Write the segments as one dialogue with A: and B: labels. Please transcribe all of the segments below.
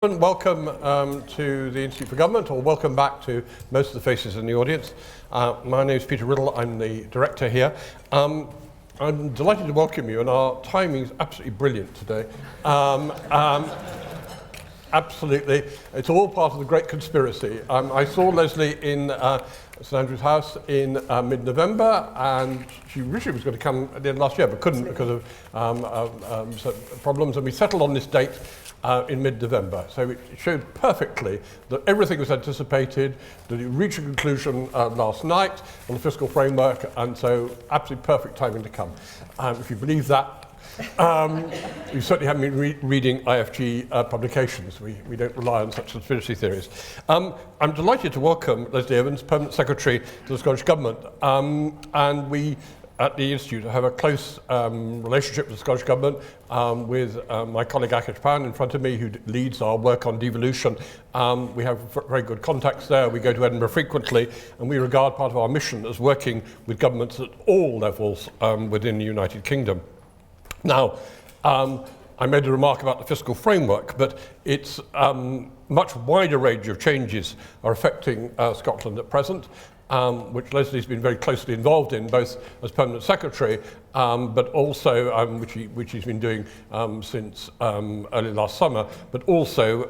A: Welcome to the Institute for Government, or welcome back to most of the faces in the audience. My name is Peter Riddle, I'm the director here. I'm delighted to welcome you, and our timing is absolutely brilliant today. Absolutely, it's all part of the great conspiracy. I saw Leslie in St Andrew's House in mid-November, and she originally was going to come at the end of last year, but couldn't because of certain problems, and we settled on this date in mid-November. So it showed perfectly that everything was anticipated, that it reached a conclusion last night on the fiscal framework, and so absolutely perfect timing to come. If you believe that, you certainly haven't been reading IFG publications. We don't rely on such conspiracy theories. I'm delighted to welcome Leslie Evans, Permanent Secretary to the Scottish Government, and we at the Institute have a close relationship with the Scottish Government with my colleague Akash Pan in front of me, who leads our work on devolution. We have very good contacts there. We go to Edinburgh frequently, and we regard part of our mission as working with governments at all levels within the United Kingdom. Now, I made a remark about the fiscal framework, but it's much wider range of changes are affecting Scotland at present, which Leslie's been very closely involved in, both as Permanent Secretary, but also, which he's been doing since early last summer, but also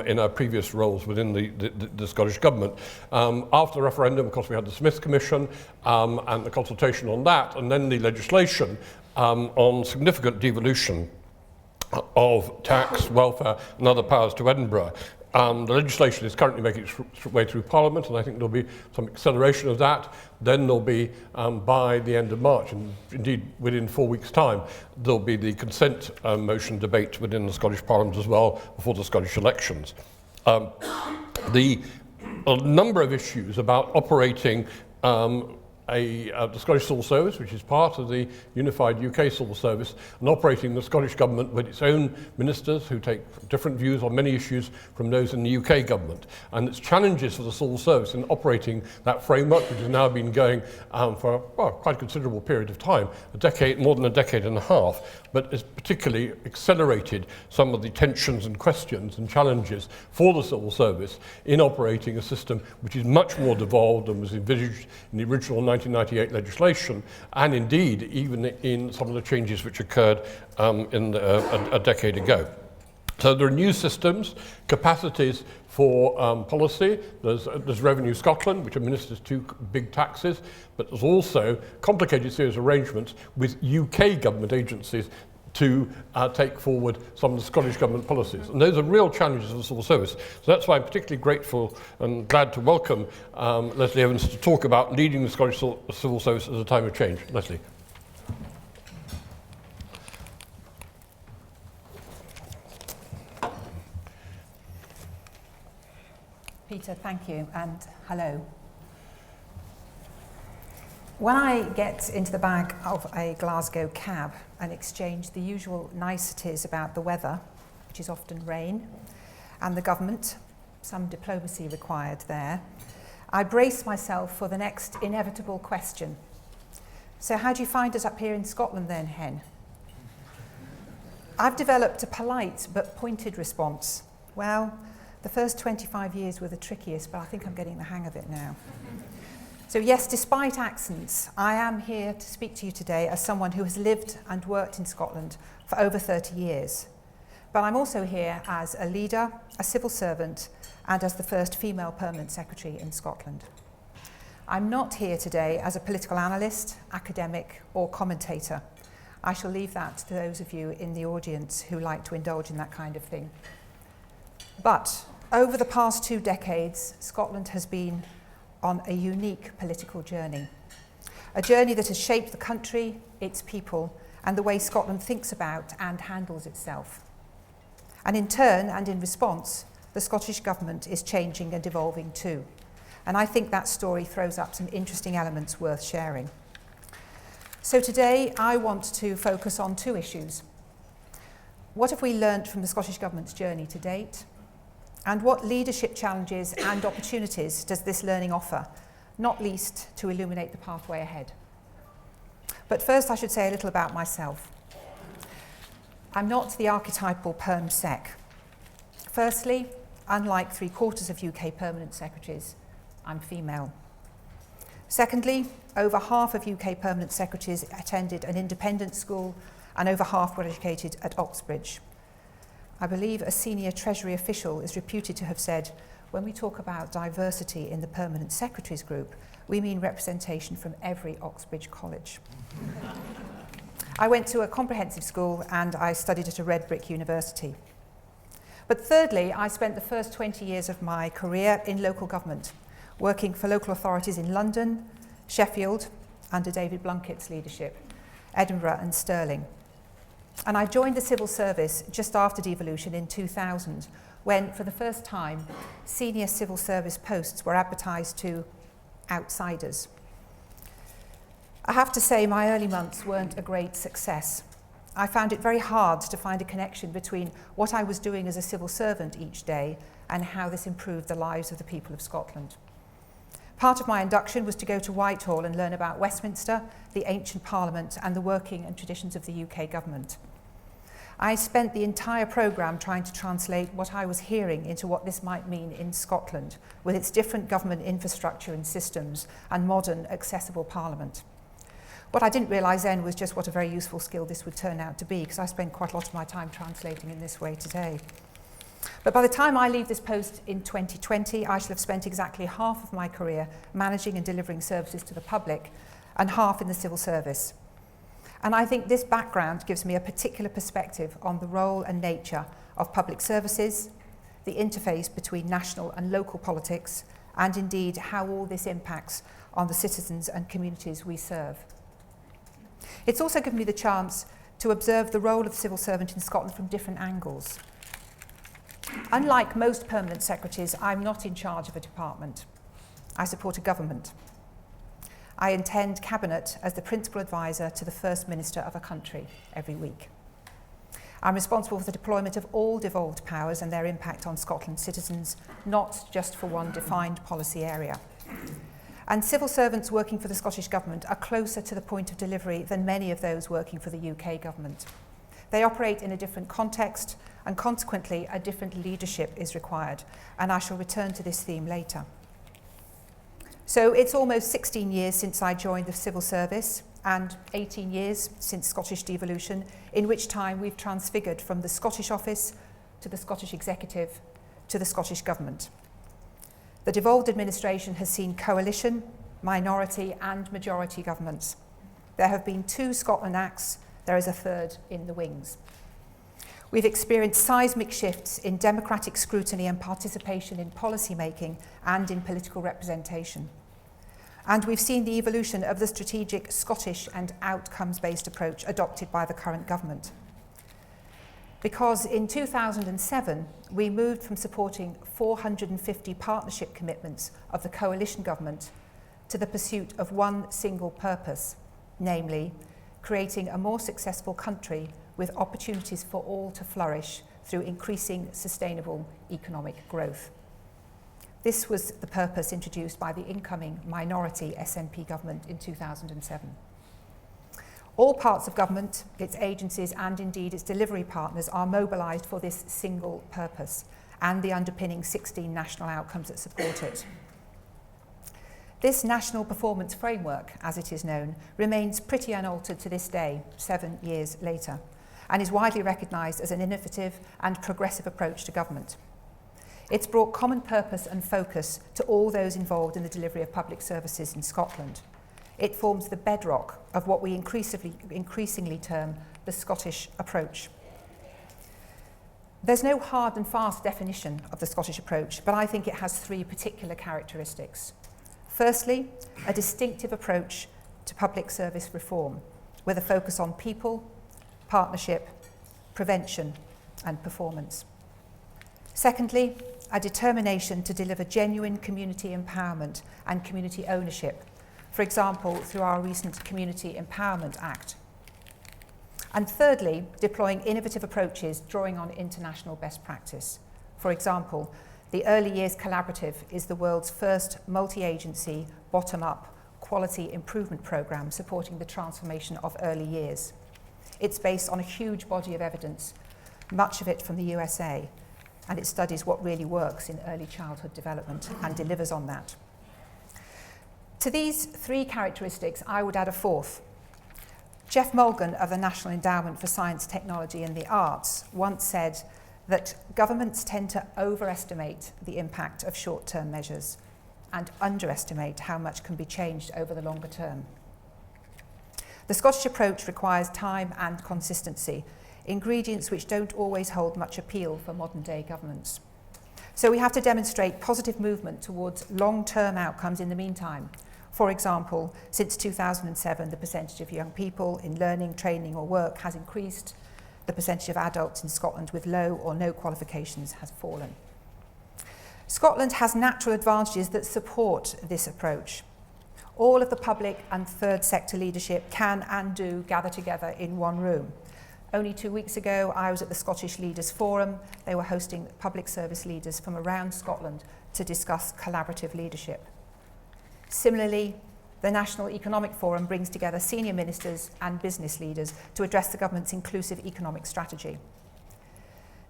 A: in our previous roles within the Scottish Government. After the referendum, of course, we had the Smith Commission and the consultation on that, and then the legislation on significant devolution of tax, welfare and other powers to Edinburgh. The legislation is currently making its way through Parliament, and I think there'll be some acceleration of that. Then there'll be, by the end of March, and indeed within 4 weeks' time, there'll be the consent motion debate within the Scottish Parliament as well before the Scottish elections. A number of issues about operating the Scottish Civil Service, which is part of the unified UK Civil Service, and operating the Scottish Government with its own ministers who take different views on many issues from those in the UK Government, and its challenges for the Civil Service in operating that framework, which has now been going for quite a considerable period of time, more than a decade and a half, but has particularly accelerated some of the tensions and questions and challenges for the Civil Service in operating a system which is much more devolved than was envisaged in the original 1998 legislation, and indeed even in some of the changes which occurred a decade ago. So there are new systems, capacities for policy. There's Revenue Scotland, which administers two big taxes, but there's also complicated series of arrangements with UK government agencies to take forward some of the Scottish Government policies. And those are real challenges for the Civil Service. So that's why I'm particularly grateful and glad to welcome Leslie Evans to talk about leading the Scottish Civil Service at a time of change. Leslie.
B: Peter, thank you, and hello. When I get into the back of a Glasgow cab and exchange the usual niceties about the weather, which is often rain, and the government, some diplomacy required there, I brace myself for the next inevitable question. So how do you find us up here in Scotland then, Hen? I've developed a polite but pointed response. Well, the first 25 years were the trickiest, but I think I'm getting the hang of it now. So yes, despite accents, I am here to speak to you today as someone who has lived and worked in Scotland for over 30 years. But I'm also here as a leader, a civil servant, and as the first female permanent secretary in Scotland. I'm not here today as a political analyst, academic, or commentator. I shall leave that to those of you in the audience who like to indulge in that kind of thing. But over the past 2 decades, Scotland has been on a unique political journey. A journey that has shaped the country, its people, and the way Scotland thinks about and handles itself. And in turn, and in response, the Scottish Government is changing and evolving too. And I think that story throws up some interesting elements worth sharing. So today, I want to focus on 2 issues. What have we learnt from the Scottish Government's journey to date? And what leadership challenges and opportunities does this learning offer, not least to illuminate the pathway ahead? But first I should say a little about myself. I'm not the archetypal perm sec. Firstly, unlike 3/4 of UK permanent secretaries, I'm female. Secondly, over half of UK permanent secretaries attended an independent school and over half were educated at Oxbridge. I believe a senior Treasury official is reputed to have said, when we talk about diversity in the permanent secretaries group, we mean representation from every Oxbridge college. I went to a comprehensive school and I studied at a red brick university. But thirdly, I spent the first 20 years of my career in local government, working for local authorities in London, Sheffield, under David Blunkett's leadership, Edinburgh and Stirling. And I joined the civil service just after devolution in 2000, when, for the first time, senior civil service posts were advertised to outsiders. I have to say my early months weren't a great success. I found it very hard to find a connection between what I was doing as a civil servant each day and how this improved the lives of the people of Scotland. Part of my induction was to go to Whitehall and learn about Westminster, the ancient Parliament, and the working and traditions of the UK government. I spent the entire programme trying to translate what I was hearing into what this might mean in Scotland, with its different government infrastructure and systems and modern, accessible parliament. What I didn't realise then was just what a very useful skill this would turn out to be, because I spend quite a lot of my time translating in this way today. But by the time I leave this post in 2020, I shall have spent exactly half of my career managing and delivering services to the public and half in the civil service. And I think this background gives me a particular perspective on the role and nature of public services, the interface between national and local politics, and indeed how all this impacts on the citizens and communities we serve. It's also given me the chance to observe the role of the civil servant in Scotland from different angles. Unlike most permanent secretaries, I'm not in charge of a department. I support a government. I attend Cabinet as the principal advisor to the First Minister of a country every week. I'm responsible for the deployment of all devolved powers and their impact on Scotland's citizens, not just for one defined policy area. And civil servants working for the Scottish Government are closer to the point of delivery than many of those working for the UK Government. They operate in a different context, and consequently a different leadership is required, and I shall return to this theme later. So it's almost 16 years since I joined the civil service and 18 years since Scottish devolution, in which time we've transfigured from the Scottish Office to the Scottish Executive to the Scottish Government. The devolved administration has seen coalition, minority and majority governments. There have been 2 Scotland Acts, there is a third in the wings. We've experienced seismic shifts in democratic scrutiny and participation in policy making and in political representation. And we've seen the evolution of the strategic Scottish and outcomes-based approach adopted by the current government. Because in 2007, we moved from supporting 450 partnership commitments of the coalition government to the pursuit of one single purpose, namely, creating a more successful country with opportunities for all to flourish through increasing sustainable economic growth. This was the purpose introduced by the incoming minority SNP government in 2007. All parts of government, its agencies and indeed its delivery partners are mobilised for this single purpose and the underpinning 16 national outcomes that support it. This National Performance Framework, as it is known, remains pretty unaltered to this day, 7 years later, and is widely recognised as an innovative and progressive approach to government. It's brought common purpose and focus to all those involved in the delivery of public services in Scotland. It forms the bedrock of what we increasingly term the Scottish approach. There's no hard and fast definition of the Scottish approach, but I think it has 3 particular characteristics. Firstly, a distinctive approach to public service reform, with a focus on people, partnership, prevention, and performance. Secondly, a determination to deliver genuine community empowerment and community ownership, for example, through our recent Community Empowerment Act. And thirdly, deploying innovative approaches drawing on international best practice. For example, the Early Years Collaborative is the world's first multi-agency, bottom-up quality improvement programme supporting the transformation of early years. It's based on a huge body of evidence, much of it from the USA, and it studies what really works in early childhood development and delivers on that. To these three characteristics, I would add a fourth. Jeff Mulgan of the National Endowment for Science, Technology and the Arts once said that governments tend to overestimate the impact of short-term measures and underestimate how much can be changed over the longer term. The Scottish approach requires time and consistency, ingredients which don't always hold much appeal for modern-day governments. So we have to demonstrate positive movement towards long-term outcomes in the meantime. For example, since 2007, the percentage of young people in learning, training or work has increased. The percentage of adults in Scotland with low or no qualifications has fallen. Scotland has natural advantages that support this approach. All of the public and third sector leadership can and do gather together in one room. Only 2 weeks ago, I was at the Scottish Leaders Forum. They were hosting public service leaders from around Scotland to discuss collaborative leadership. Similarly, the National Economic Forum brings together senior ministers and business leaders to address the government's inclusive economic strategy.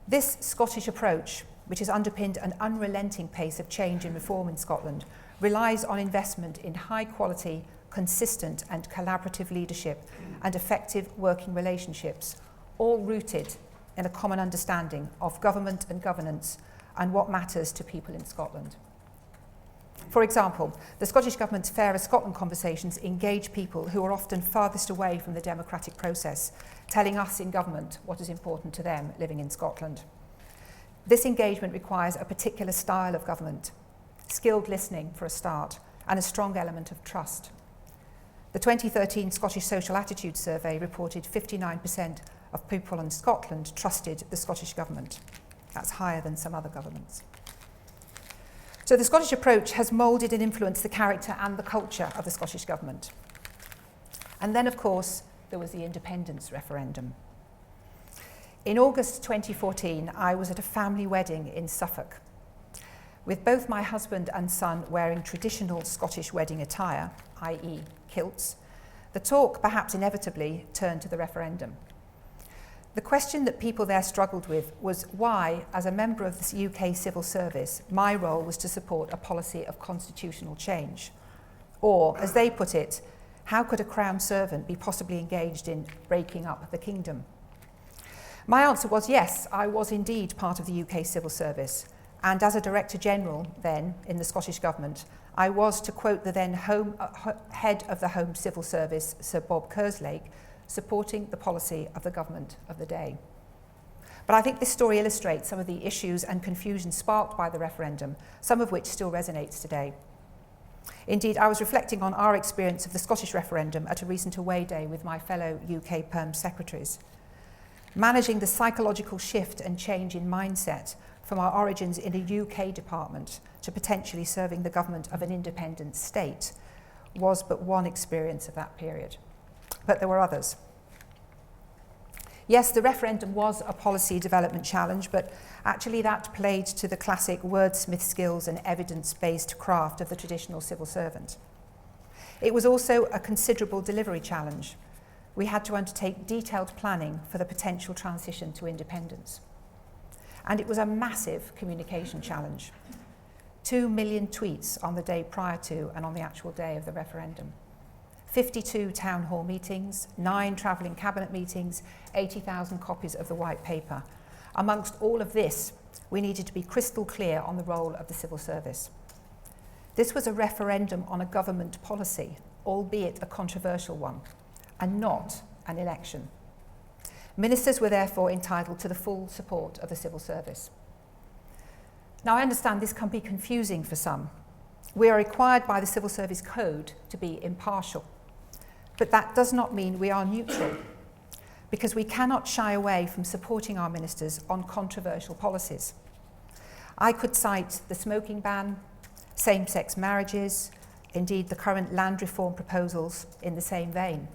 B: This Scottish approach, which has underpinned an unrelenting pace of change and reform in Scotland, relies on investment in high quality, consistent and collaborative leadership and effective working relationships, all rooted in a common understanding of government and governance and what matters to people in Scotland. For example, the Scottish Government's Fairer Scotland conversations engage people who are often farthest away from the democratic process, telling us in government what is important to them living in Scotland. This engagement requires a particular style of government, skilled listening for a start, and a strong element of trust. The 2013 Scottish Social Attitude Survey reported 59% of people in Scotland trusted the Scottish Government. That's higher than some other governments. So the Scottish approach has moulded and influenced the character and the culture of the Scottish Government. And then, of course, there was the independence referendum. In August 2014, I was at a family wedding in Suffolk, with both my husband and son wearing traditional Scottish wedding attire, i.e. kilts. The talk, perhaps inevitably, turned to the referendum. The question that people there struggled with was why, as a member of the UK civil service, my role was to support a policy of constitutional change. Or, as they put it, how could a Crown servant be possibly engaged in breaking up the kingdom? My answer was yes, I was indeed part of the UK civil service, and as a Director General then in the Scottish Government, I was, to quote the then head of the Home Civil Service, Sir Bob Kerslake, supporting the policy of the government of the day. But I think this story illustrates some of the issues and confusion sparked by the referendum, some of which still resonates today. Indeed, I was reflecting on our experience of the Scottish referendum at a recent away day with my fellow UK Perm secretaries. Managing the psychological shift and change in mindset from our origins in a UK department to potentially serving the government of an independent state was but one experience of that period. But there were others. Yes, the referendum was a policy development challenge, but actually that played to the classic wordsmith skills and evidence-based craft of the traditional civil servant. It was also a considerable delivery challenge. We had to undertake detailed planning for the potential transition to independence. And it was a massive communication challenge. 2 million tweets on the day prior to and on the actual day of the referendum. 52 town hall meetings, 9 travelling cabinet meetings, 80,000 copies of the white paper. Amongst all of this, we needed to be crystal clear on the role of the civil service. This was a referendum on a government policy, albeit a controversial one, and not an election. Ministers were therefore entitled to the full support of the civil service. Now, I understand this can be confusing for some. We are required by the Civil Service Code to be impartial. But that does not mean we are neutral, because we cannot shy away from supporting our ministers on controversial policies. I could cite the smoking ban, same-sex marriages, indeed the current land reform proposals in the same vein.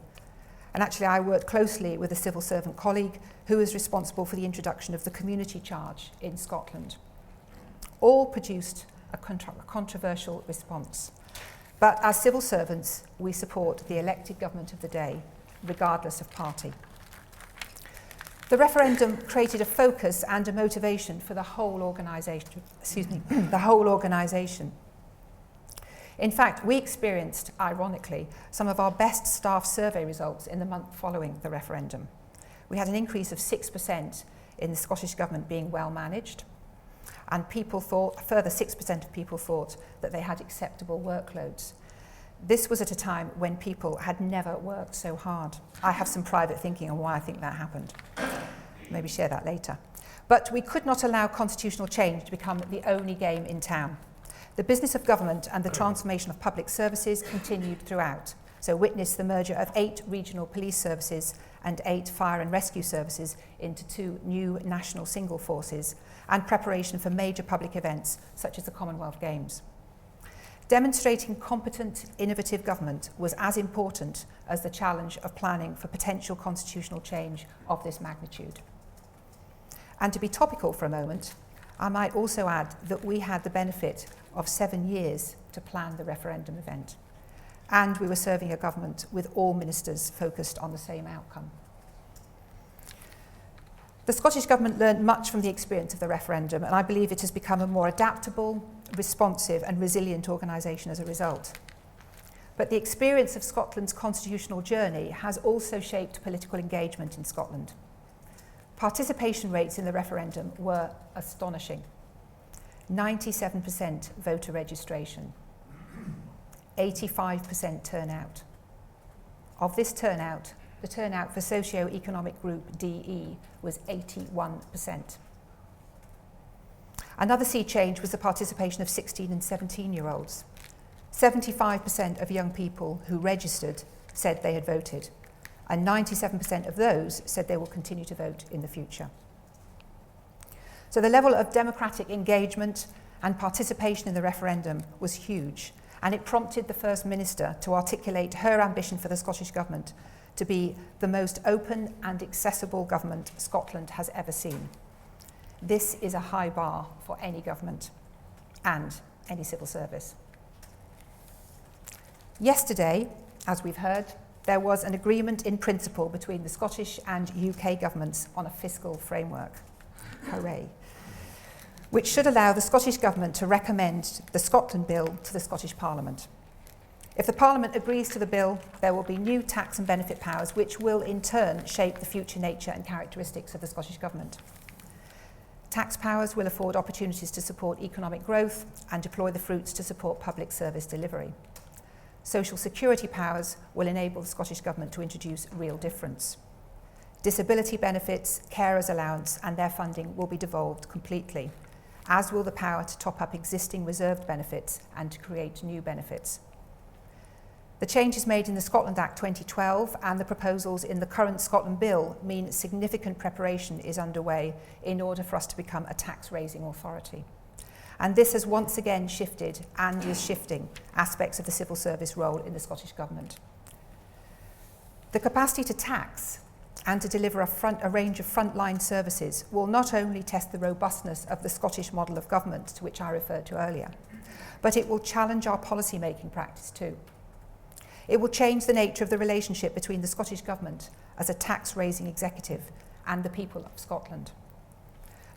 B: And actually I worked closely with a civil servant colleague who is responsible for the introduction of the community charge in Scotland. All produced a controversial response. But as civil servants, we support the elected government of the day, regardless of party. The referendum created a focus and a motivation for the whole organisation. The whole organisation. In fact, we experienced, ironically, some of our best staff survey results in the month following the referendum. We had an increase of 6% in the Scottish Government being well managed, and further 6% of people thought that they had acceptable workloads. This was at a time when people had never worked so hard. I have some private thinking on why I think that happened. Maybe share that later. But we could not allow constitutional change to become the only game in town. The business of government and the transformation of public services continued throughout. So witness the merger of 8 regional police services and 8 fire and rescue services into 2 new national single forces, and preparation for major public events such as the Commonwealth Games. Demonstrating competent, innovative government was as important as the challenge of planning for potential constitutional change of this magnitude. And to be topical for a moment, I might also add that we had the benefit of 7 years to plan the referendum event, and we were serving a government with all ministers focused on the same outcome. The Scottish Government learned much from the experience of the referendum, and I believe it has become a more adaptable, responsive and resilient organisation as a result. But the experience of Scotland's constitutional journey has also shaped political engagement in Scotland. Participation rates in the referendum were astonishing. 97% voter registration, 85% turnout. Of this turnout, the turnout for socio-economic group DE was 81%. Another sea change was the participation of 16 and 17-year-olds. 75% of young people who registered said they had voted, and 97% of those said they will continue to vote in the future. So the level of democratic engagement and participation in the referendum was huge, and it prompted the First Minister to articulate her ambition for the Scottish Government to be the most open and accessible government Scotland has ever seen. This is a high bar for any government and any civil service. Yesterday, as we've heard, there was an agreement in principle between the Scottish and UK governments on a fiscal framework. Hooray. Which should allow the Scottish Government to recommend the Scotland Bill to the Scottish Parliament. If the Parliament agrees to the bill, there will be new tax and benefit powers which will in turn shape the future nature and characteristics of the Scottish Government. Tax powers will afford opportunities to support economic growth and deploy the fruits to support public service delivery. Social security powers will enable the Scottish Government to introduce real difference. Disability benefits, carers allowance and their funding will be devolved completely, as will the power to top up existing reserved benefits and to create new benefits. The changes made in the Scotland Act 2012 and the proposals in the current Scotland Bill mean significant preparation is underway in order for us to become a tax-raising authority. And this has once again shifted and is shifting aspects of the civil service role in the Scottish Government. The capacity to tax and to deliver a range of frontline services will not only test the robustness of the Scottish model of government to which I referred to earlier, but it will challenge our policy-making practice too. It will change the nature of the relationship between the Scottish Government as a tax-raising executive and the people of Scotland.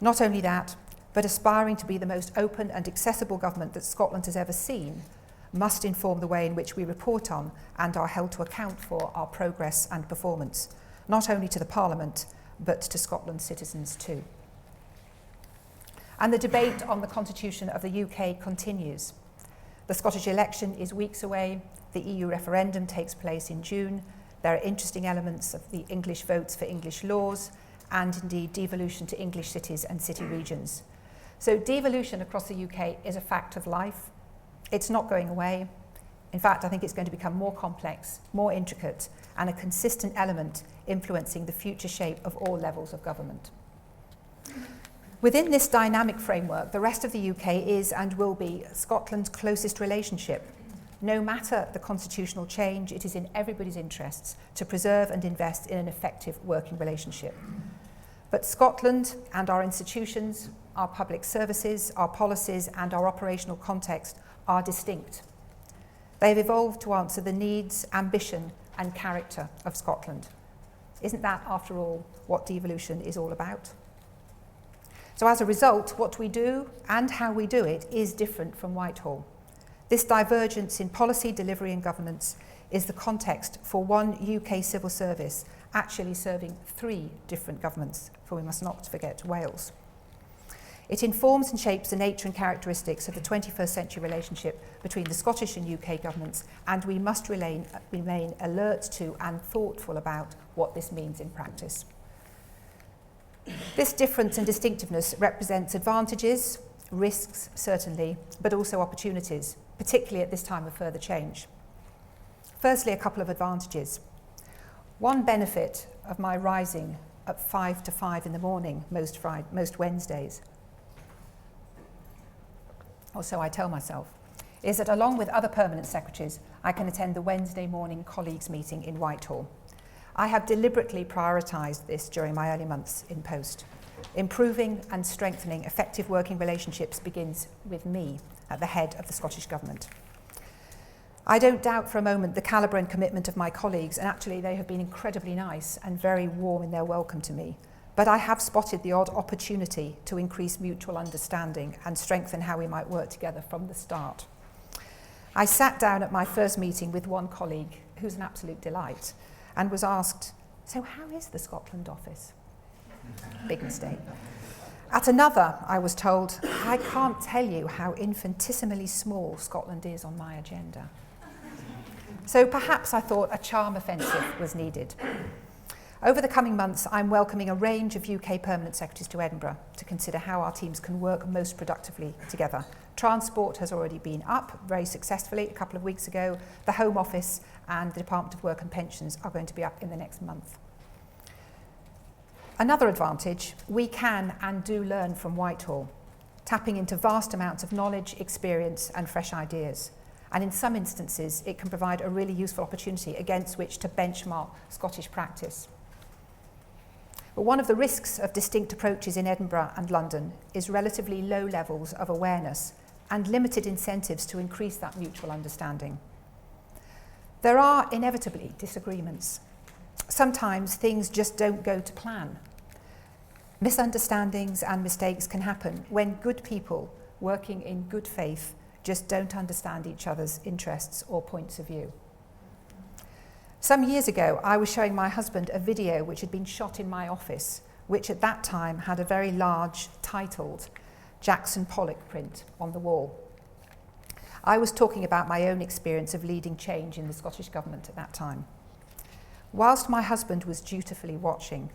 B: Not only that, but aspiring to be the most open and accessible government that Scotland has ever seen must inform the way in which we report on and are held to account for our progress and performance, not only to the Parliament, but to Scotland's citizens too. And the debate on the Constitution of the UK continues. The Scottish election is weeks away. The EU referendum takes place in June. There are interesting elements of the English votes for English laws and indeed devolution to English cities and city regions. So devolution across the UK is a fact of life. It's not going away. In fact, I think it's going to become more complex, more intricate, and a consistent element influencing the future shape of all levels of government. Within this dynamic framework, the rest of the UK is and will be Scotland's closest relationship. No matter the constitutional change, it is in everybody's interests to preserve and invest in an effective working relationship. But Scotland and our institutions, our public services, our policies and our operational context are distinct. They have evolved to answer the needs, ambition and character of Scotland. Isn't that, after all, what devolution is all about? So as a result, what we do and how we do it is different from Whitehall. This divergence in policy, delivery and governance is the context for one UK civil service actually serving 3 different governments, for we must not forget Wales. It informs and shapes the nature and characteristics of the 21st century relationship between the Scottish and UK governments, and we must remain alert to and thoughtful about what this means in practice. This difference and distinctiveness represents advantages, risks certainly, but also opportunities, particularly at this time of further change. Firstly, a couple of advantages. One benefit of my rising at 5 to 5 in the morning most Wednesdays, or so I tell myself, is that along with other permanent secretaries, I can attend the Wednesday morning colleagues meeting in Whitehall. I have deliberately prioritised this during my early months in post. Improving and strengthening effective working relationships begins with me at the head of the Scottish Government. I don't doubt for a moment the calibre and commitment of my colleagues, and actually they have been incredibly nice and very warm in their welcome to me. But I have spotted the odd opportunity to increase mutual understanding and strengthen how we might work together from the start. I sat down at my first meeting with one colleague, who's an absolute delight, and was asked, "So how is the Scotland office?" Big mistake. At another, I was told, "I can't tell you how infinitesimally small Scotland is on my agenda." So perhaps I thought a charm offensive was needed. Over the coming months, I'm welcoming a range of UK permanent secretaries to Edinburgh to consider how our teams can work most productively together. Transport has already been up very successfully a couple of weeks ago. The Home Office and the Department of Work and Pensions are going to be up in the next month. Another advantage, we can and do learn from Whitehall, tapping into vast amounts of knowledge, experience and fresh ideas. And in some instances, it can provide a really useful opportunity against which to benchmark Scottish practice. But one of the risks of distinct approaches in Edinburgh and London is relatively low levels of awareness and limited incentives to increase that mutual understanding. There are inevitably disagreements. Sometimes things just don't go to plan. Misunderstandings and mistakes can happen when good people working in good faith just don't understand each other's interests or points of view. Some years ago, I was showing my husband a video which had been shot in my office, which at that time had a very large, titled Jackson Pollock print on the wall. I was talking about my own experience of leading change in the Scottish Government at that time. Whilst my husband was dutifully watching,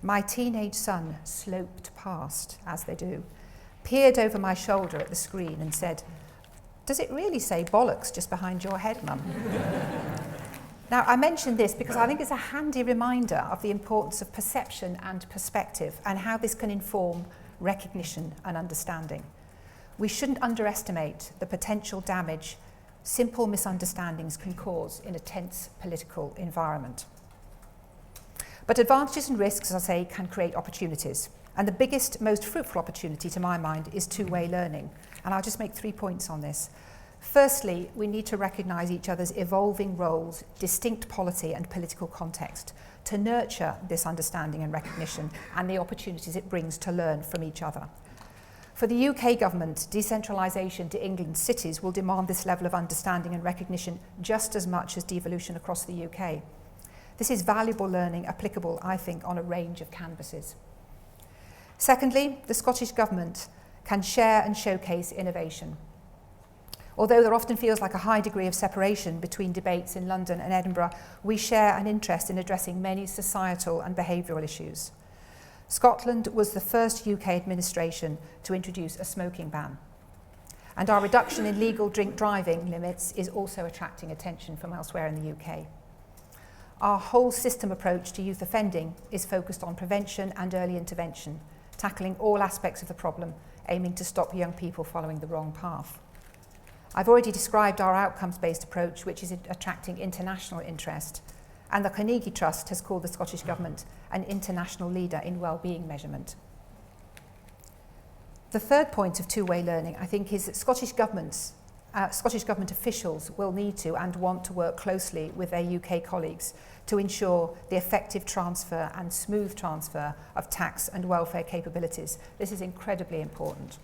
B: my teenage son sloped past, as they do, peered over my shoulder at the screen and said, "Does it really say bollocks just behind your head, Mum?" Now, I mention this because I think it's a handy reminder of the importance of perception and perspective and how this can inform recognition and understanding. We shouldn't underestimate the potential damage simple misunderstandings can cause in a tense political environment. But advantages and risks, as I say, can create opportunities. And the biggest, most fruitful opportunity, to my mind, is two-way learning. And I'll just make 3 points on this. Firstly, we need to recognise each other's evolving roles, distinct polity and political context, to nurture this understanding and recognition and the opportunities it brings to learn from each other. For the UK government, decentralisation to England's cities will demand this level of understanding and recognition just as much as devolution across the UK. This is valuable learning applicable, I think, on a range of canvases. Secondly, the Scottish Government can share and showcase innovation. Although there often feels like a high degree of separation between debates in London and Edinburgh, we share an interest in addressing many societal and behavioural issues. Scotland was the first UK administration to introduce a smoking ban. And our reduction in legal drink driving limits is also attracting attention from elsewhere in the UK. Our whole system approach to youth offending is focused on prevention and early intervention, tackling all aspects of the problem, aiming to stop young people following the wrong path. I've already described our outcomes-based approach, which is attracting international interest, and the Carnegie Trust has called the Scottish Government an international leader in well-being measurement. The third point of two-way learning, I think, is that Scottish governments Scottish Government officials will need to and want to work closely with their UK colleagues to ensure the effective transfer and smooth transfer of tax and welfare capabilities. This is incredibly important.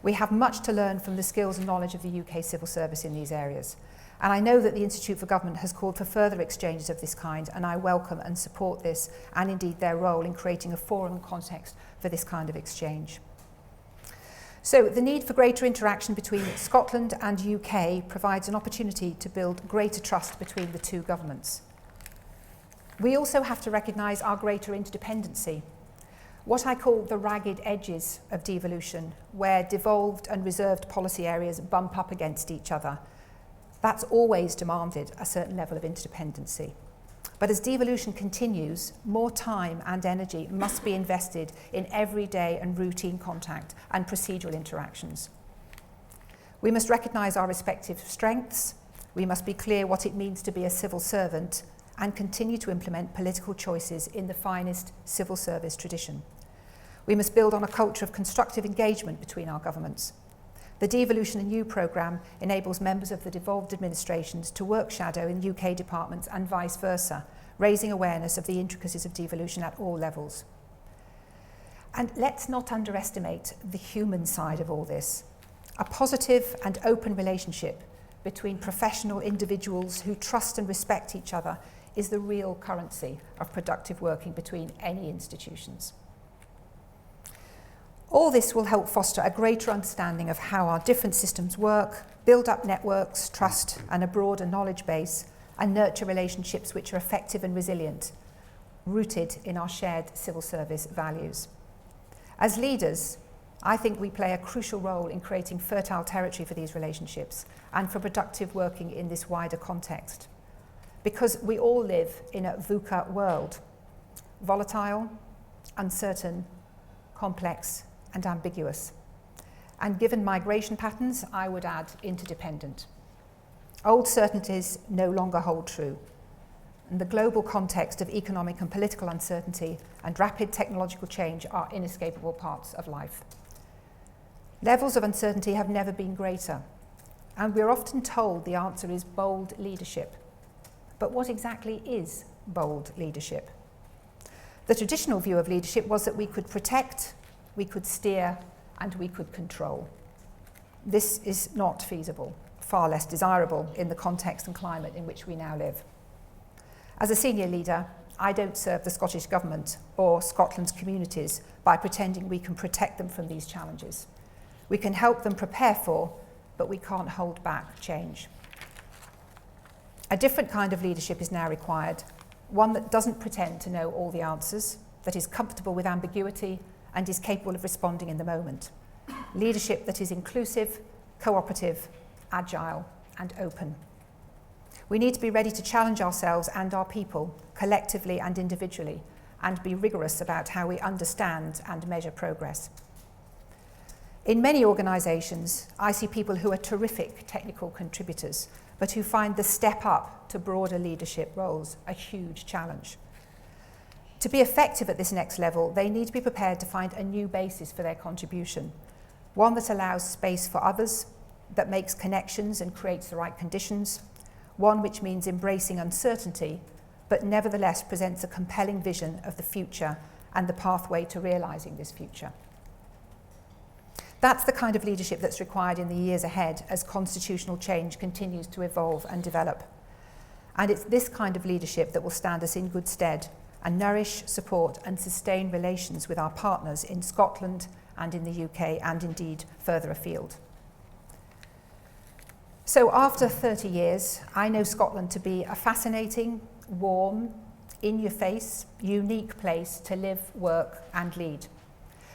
B: We have much to learn from the skills and knowledge of the UK civil service in these areas. And I know that the Institute for Government has called for further exchanges of this kind, and I welcome and support this and indeed their role in creating a forum and context for this kind of exchange. So the need for greater interaction between Scotland and UK provides an opportunity to build greater trust between the two governments. We also have to recognise our greater interdependency, what I call the ragged edges of devolution, where devolved and reserved policy areas bump up against each other. That's always demanded a certain level of interdependency. But as devolution continues, more time and energy must be invested in everyday and routine contact and procedural interactions. We must recognise our respective strengths, we must be clear what it means to be a civil servant, and continue to implement political choices in the finest civil service tradition. We must build on a culture of constructive engagement between our governments. The Devolution and You programme enables members of the devolved administrations to work shadow in UK departments and vice versa, raising awareness of the intricacies of devolution at all levels. And let's not underestimate the human side of all this. A positive and open relationship between professional individuals who trust and respect each other is the real currency of productive working between any institutions. All this will help foster a greater understanding of how our different systems work, build up networks, trust, and a broader knowledge base, and nurture relationships which are effective and resilient, rooted in our shared civil service values. As leaders, I think we play a crucial role in creating fertile territory for these relationships and for productive working in this wider context. Because we all live in a VUCA world, volatile, uncertain, complex, and ambiguous. And given migration patterns, I would add interdependent. Old certainties no longer hold true. And the global context of economic and political uncertainty and rapid technological change are inescapable parts of life. Levels of uncertainty have never been greater, and we're often told the answer is bold leadership. But what exactly is bold leadership? The traditional view of leadership was that we could protect, we could steer, and we could control. This is not feasible, far less desirable in the context and climate in which we now live. As a senior leader, I don't serve the Scottish Government or Scotland's communities by pretending we can protect them from these challenges. We can help them prepare for, but we can't hold back change. A different kind of leadership is now required, one that doesn't pretend to know all the answers, that is comfortable with ambiguity, and is capable of responding in the moment. Leadership that is inclusive, cooperative, agile, and open. We need to be ready to challenge ourselves and our people, collectively and individually, and be rigorous about how we understand and measure progress. In many organisations, I see people who are terrific technical contributors, but who find the step up to broader leadership roles a huge challenge. To be effective at this next level, they need to be prepared to find a new basis for their contribution, one that allows space for others, that makes connections and creates the right conditions, one which means embracing uncertainty, but nevertheless presents a compelling vision of the future and the pathway to realising this future. That's the kind of leadership that's required in the years ahead as constitutional change continues to evolve and develop. And it's this kind of leadership that will stand us in good stead and nourish, support and sustain relations with our partners in Scotland and in the UK and indeed further afield. So after 30 years, I know Scotland to be a fascinating, warm, in-your-face, unique place to live, work and lead.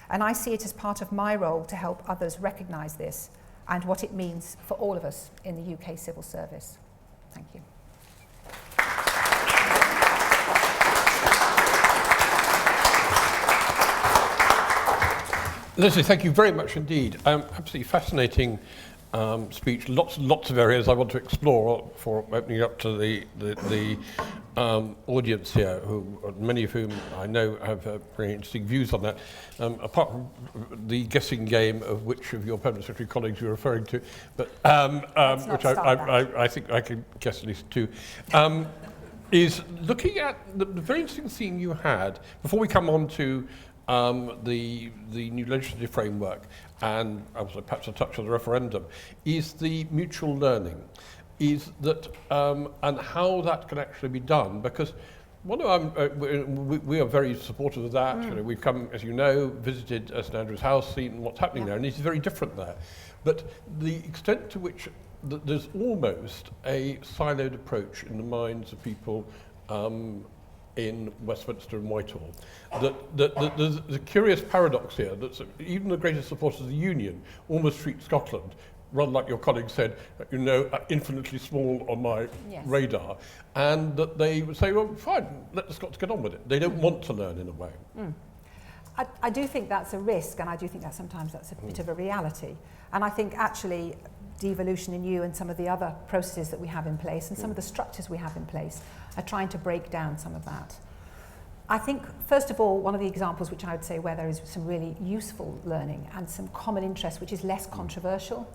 B: And I see it as part of my role to help others recognise this and what it means for all of us in the UK civil service. Thank you.
A: Leslie, thank you very much indeed. Absolutely fascinating speech. Lots and lots of areas I want to explore for opening up to the audience here, many of whom I know have very interesting views on that. Apart from the guessing game of which of your permanent secretary colleagues you're referring to, but which I think I can guess at least two. Is looking at the very interesting thing you had, before we come on to the new legislative framework and also perhaps a touch on the referendum, is the mutual learning, is that, and how that can actually be done, because we are very supportive of that. You know, we've come, as you know, visited St Andrew's House, seen what's happening there, and it's very different there. But the extent to which there's almost a siloed approach in the minds of people in Westminster and Whitehall. There's a curious paradox here that even the greatest supporters of the Union almost treat Scotland, rather like your colleague said, you know, infinitely small on my radar, and that they would say, well, fine, let the Scots get on with it. They don't want to learn in a way.
B: I do think that's a risk, and I do think that sometimes that's a bit of a reality. And I think actually devolution in you and some of the other processes that we have in place and some of the structures we have in place are trying to break down some of that. I think, first of all, one of the examples which I would say where there is some really useful learning and some common interest which is less controversial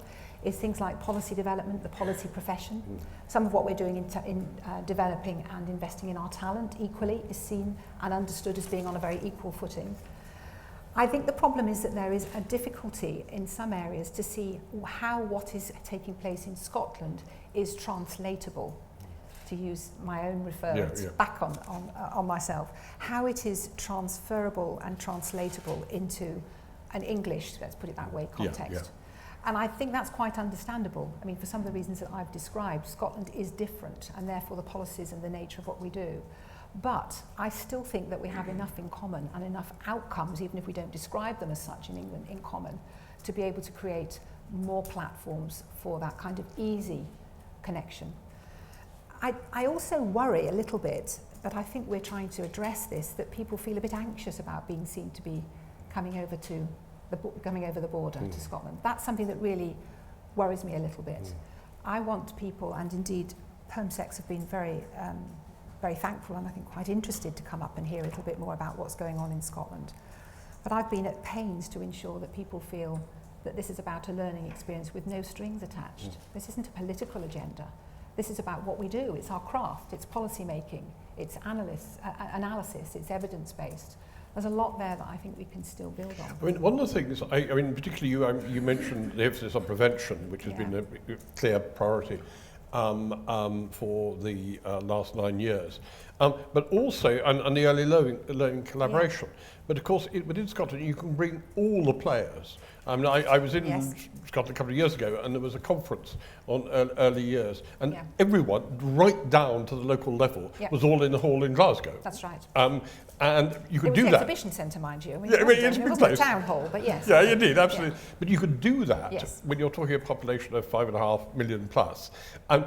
B: is things like policy development, the policy profession. Some of what we're doing in developing and investing in our talent equally is seen and understood as being on a very equal footing. I think the problem is that there is a difficulty in some areas to see how what is taking place in Scotland is translatable, to use my own reference back on myself, how it is transferable and translatable into an English, let's put it that way, context. And I think that's quite understandable. I mean, for some of the reasons that I've described, Scotland is different, and therefore the policies and the nature of what we do. But I still think that we have enough in common and enough outcomes, even if we don't describe them as such in England, in common, to be able to create more platforms for that kind of easy connection. I also worry a little bit, but I think we're trying to address this, that people feel a bit anxious about being seen to be coming over the border to Scotland. That's something that really worries me a little bit. I want people, and indeed PermSecs have been very thankful and I think quite interested to come up and hear a little bit more about what's going on in Scotland. But I've been at pains to ensure that people feel that this is about a learning experience with no strings attached. This isn't a political agenda. This is about what we do. It's our craft, it's policy making, it's analysis, it's evidence-based. There's a lot there that I think we can still build on.
A: I mean, one of the things, I mean, particularly you mentioned the emphasis on prevention, which has been a clear priority for the last 9 years. But also, and the early learning collaboration. But of course, within Scotland, you can bring all the players. I mean, I was in Scotland a couple of years ago, and there was a conference on early years, and everyone, right down to the local level, was all in the hall in Glasgow.
B: That's right.
A: And you could do that.
B: It was the exhibition centre, mind you. I mean,
A: it's
B: it wasn't a town hall, but yes.
A: Yeah, indeed, absolutely. Yeah. But you could do that when you're talking a population of 5.5 million plus. And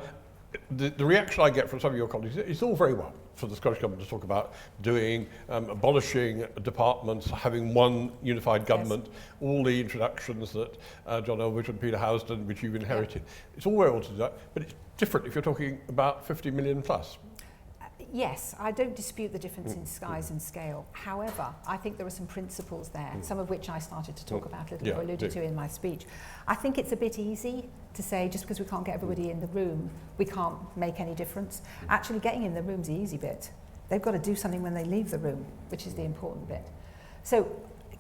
A: the reaction I get from some of your colleagues is it's all very well for the Scottish Government to talk about doing, abolishing departments, having one unified government, all the introductions that John Elbridge and Peter Housden, which you've inherited. It's all very well to do that, but it's different if you're talking about 50 million plus.
B: Yes, I don't dispute the difference in size and scale. However, I think there are some principles there, some of which I started to talk about a little bit, or alluded to in my speech. I think it's a bit easy to say just because we can't get everybody in the room, we can't make any difference. Actually, getting in the room's the easy bit. They've got to do something when they leave the room, which is the important bit. So,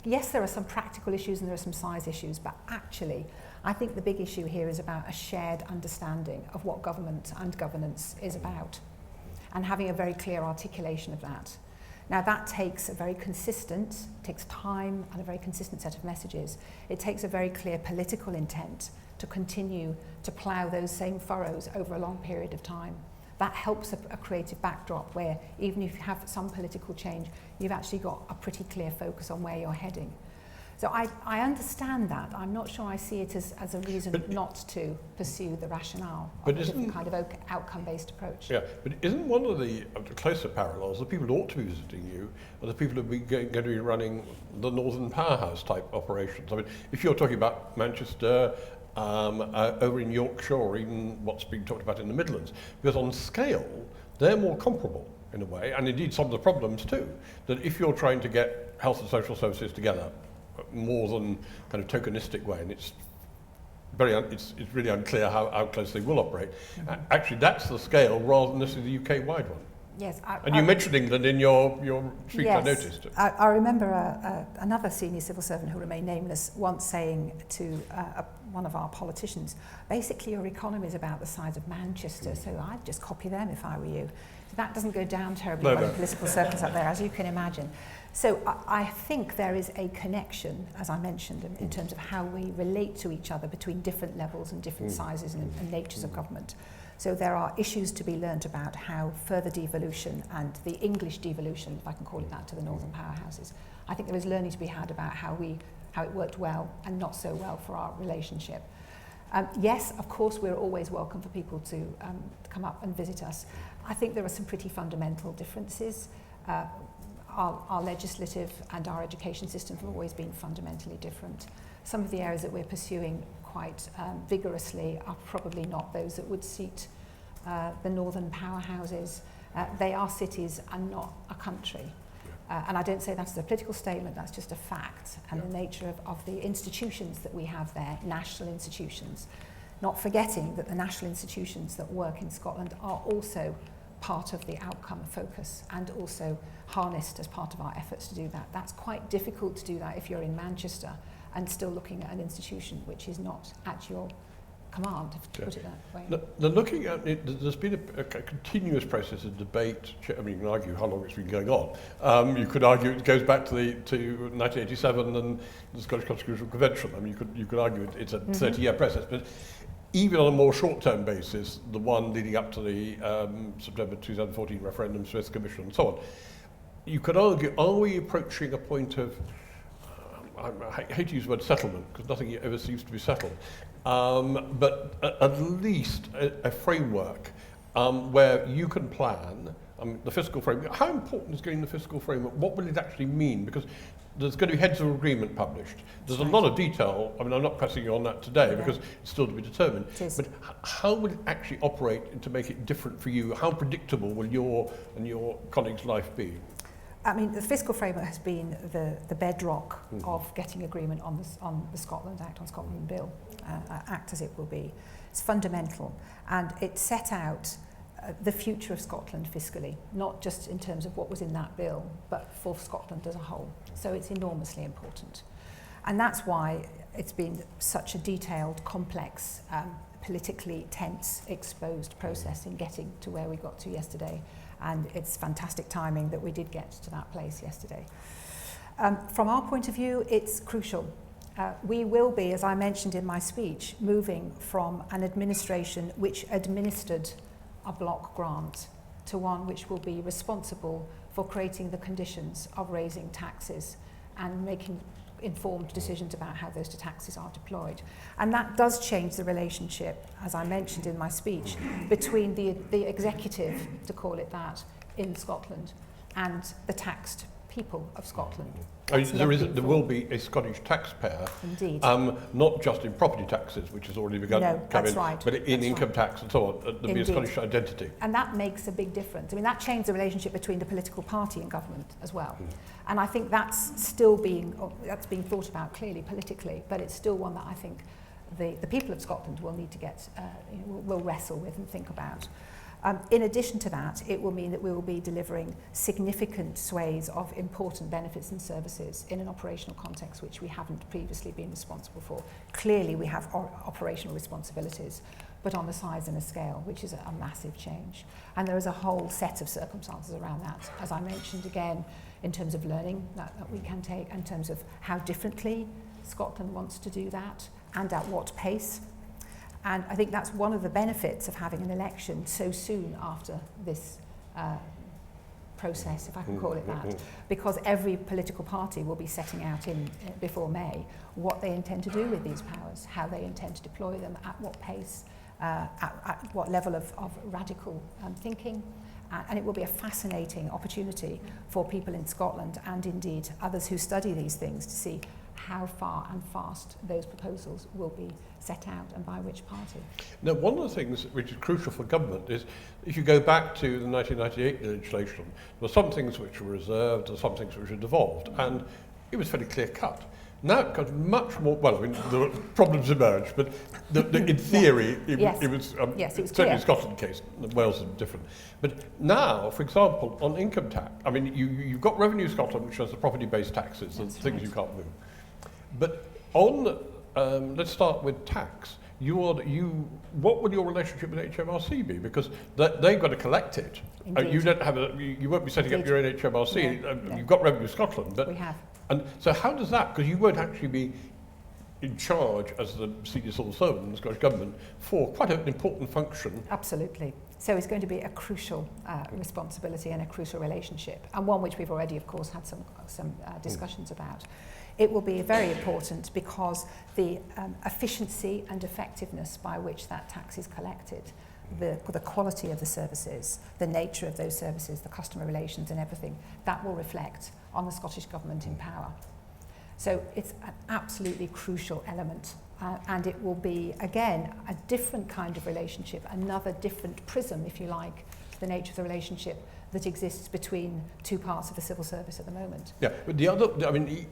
B: yes, there are some practical issues and there are some size issues, but actually, I think the big issue here is about a shared understanding of what government and governance is about, and having a very clear articulation of that. Now that takes takes time and a very consistent set of messages. It takes a very clear political intent to continue to plough those same furrows over a long period of time. That helps a creative backdrop where even if you have some political change, you've actually got a pretty clear focus on where you're heading. So I understand that. I'm not sure I see it as a reason not to pursue the rationale of a different kind of outcome-based approach. Yeah,
A: but isn't one of the closer parallels, the people who ought to be visiting you are the people who are going to be running the Northern Powerhouse type operations? I mean, if you're talking about Manchester, over in Yorkshire or even what's being talked about in the Midlands. Because on scale, they're more comparable in a way, and indeed some of the problems too, that if you're trying to get health and social services together more than kind of tokenistic way, and it's really unclear how close they will operate. Actually, that's the scale rather than this is the UK-wide one.
B: Yes.
A: And you mentioned England in your speech,
B: yes,
A: I noticed.
B: I remember another senior civil servant who remained nameless once saying to one of our politicians, basically your economy is about the size of Manchester, so I'd just copy them if I were you. That doesn't go down terribly well in political circles up there, as you can imagine. So I think there is a connection, as I mentioned, in terms of how we relate to each other between different levels and different sizes and natures of government. So there are issues to be learnt about how further devolution and the English devolution, if I can call it that, to the northern powerhouses. I think there is learning to be had about how it worked well and not so well for our relationship. Yes, of course, we're always welcome for people to come up and visit us. I think there are some pretty fundamental differences. Our legislative and our education system have always been fundamentally different. Some of the areas that we're pursuing quite vigorously are probably not those that would suit the northern powerhouses. They are cities and not a country. And I don't say that as a political statement, that's just a fact. And the nature of the institutions that we have there, national institutions, not forgetting that the national institutions that work in Scotland are also part of the outcome focus and also harnessed as part of our efforts to do that. That's quite difficult to do that if you're in Manchester and still looking at an institution which is not at your command, to put it that way.
A: Now, looking at it, there's been a continuous process of debate. I mean, you can argue how long it's been going on. You could argue it goes back to 1987 and the Scottish Constitutional Convention. I mean, you could argue it's a 30-year process, but even on a more short-term basis, the one leading up to the September 2014 referendum, Smith Commission, and so on, you could argue, are we approaching a point of, I hate to use the word settlement, because nothing ever seems to be settled, but at least a framework where you can plan, the fiscal framework. How important is getting the fiscal framework? What will it actually mean? Because there's going to be heads of agreement published. There's a lot of detail. I mean, I'm not pressing you on that today because it's still to be determined. But how will it actually operate to make it different for you? How predictable will your and your colleagues' life be?
B: I mean, the fiscal framework has been the bedrock of getting agreement on the Scotland Act, on Scotland Bill, Act as it will be. It's fundamental, and it set out the future of Scotland fiscally, not just in terms of what was in that bill, but for Scotland as a whole. So it's enormously important. And that's why it's been such a detailed, complex, politically tense, exposed process in getting to where we got to yesterday. And it's fantastic timing that we did get to that place yesterday. From our point of view, it's crucial. We will be, as I mentioned in my speech, moving from an administration which administered a block grant to one which will be responsible for creating the conditions of raising taxes and making informed decisions about how those taxes are deployed. And that does change the relationship, as I mentioned in my speech, between the executive, to call it that, in Scotland and the taxed people of Scotland.
A: There will be a Scottish taxpayer,
B: indeed,
A: not just in property taxes, which has already begun to come in, but in income tax and so on. There'll be a Scottish identity.
B: And that makes a big difference. I mean, that changed the relationship between the political party and government as well. And I think that's still being thought about clearly politically, but it's still one that I think the people of Scotland will need to will wrestle with and think about. In addition to that, it will mean that we will be delivering significant swathes of important benefits and services in an operational context which we haven't previously been responsible for. Clearly, we have operational responsibilities, but on the size and a scale, which is a massive change. And there is a whole set of circumstances around that, as I mentioned again, in terms of learning that we can take, in terms of how differently Scotland wants to do that, and at what pace. And I think that's one of the benefits of having an election so soon after this process, if I can call it that, because every political party will be setting out before May what they intend to do with these powers, how they intend to deploy them, at what pace, at what level of radical thinking. And it will be a fascinating opportunity for people in Scotland and indeed others who study these things to see how far and fast those proposals will be set out and by which party.
A: Now, one of the things which is crucial for government is, if you go back to the 1998 legislation, there were some things which were reserved and some things which were devolved, and it was fairly clear cut. Now it becomes much more, well, I mean, the problems emerged, but in theory, it was
B: certainly
A: clear. Scotland case, Wales is different. But now, for example, on income tax, I mean, you've got Revenue Scotland, which has the property-based taxes, and things you can't move. But on, let's start with tax. What will your relationship with HMRC be? Because they've got to collect it. You don't have you won't be setting up your own HMRC.
B: No.
A: You've got Revenue Scotland, but
B: we have.
A: And so how does that, because you won't actually be in charge as the senior civil servant in the Scottish Government for quite an important function.
B: Absolutely. So it's going to be a crucial responsibility and a crucial relationship, and one which we've already, of course, had some discussions about. It will be very important because the efficiency and effectiveness by which that tax is collected, the quality of the services, the nature of those services, the customer relations and everything, that will reflect on the Scottish Government in power. So it's an absolutely crucial element, and it will be, again, a different kind of relationship, another different prism, if you like, the nature of the relationship that exists between two parts of the civil service at the moment.
A: Yeah, but the other, I mean,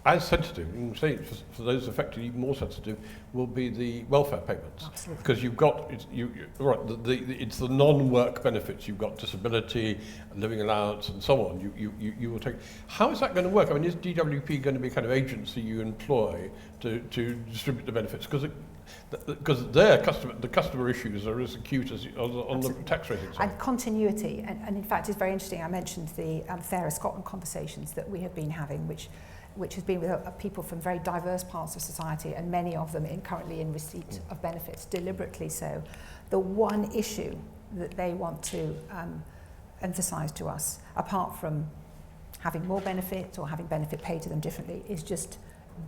A: as sensitive, you can say for those affected even more sensitive, will be the welfare payments.
B: Absolutely.
A: Because you've got, it's the non-work benefits. You've got disability, living allowance and so on. You will take, how is that going to work? I mean, is DWP going to be a kind of agency you employ to distribute the benefits? Because the customer issues are as acute as on the tax rating side.
B: And continuity, and in fact it's very interesting, I mentioned the Fairer Scotland conversations that we have been having, which has been with people from very diverse parts of society, and many of them currently in receipt of benefits, deliberately so. The one issue that they want to emphasise to us, apart from having more benefit or having benefit paid to them differently, is just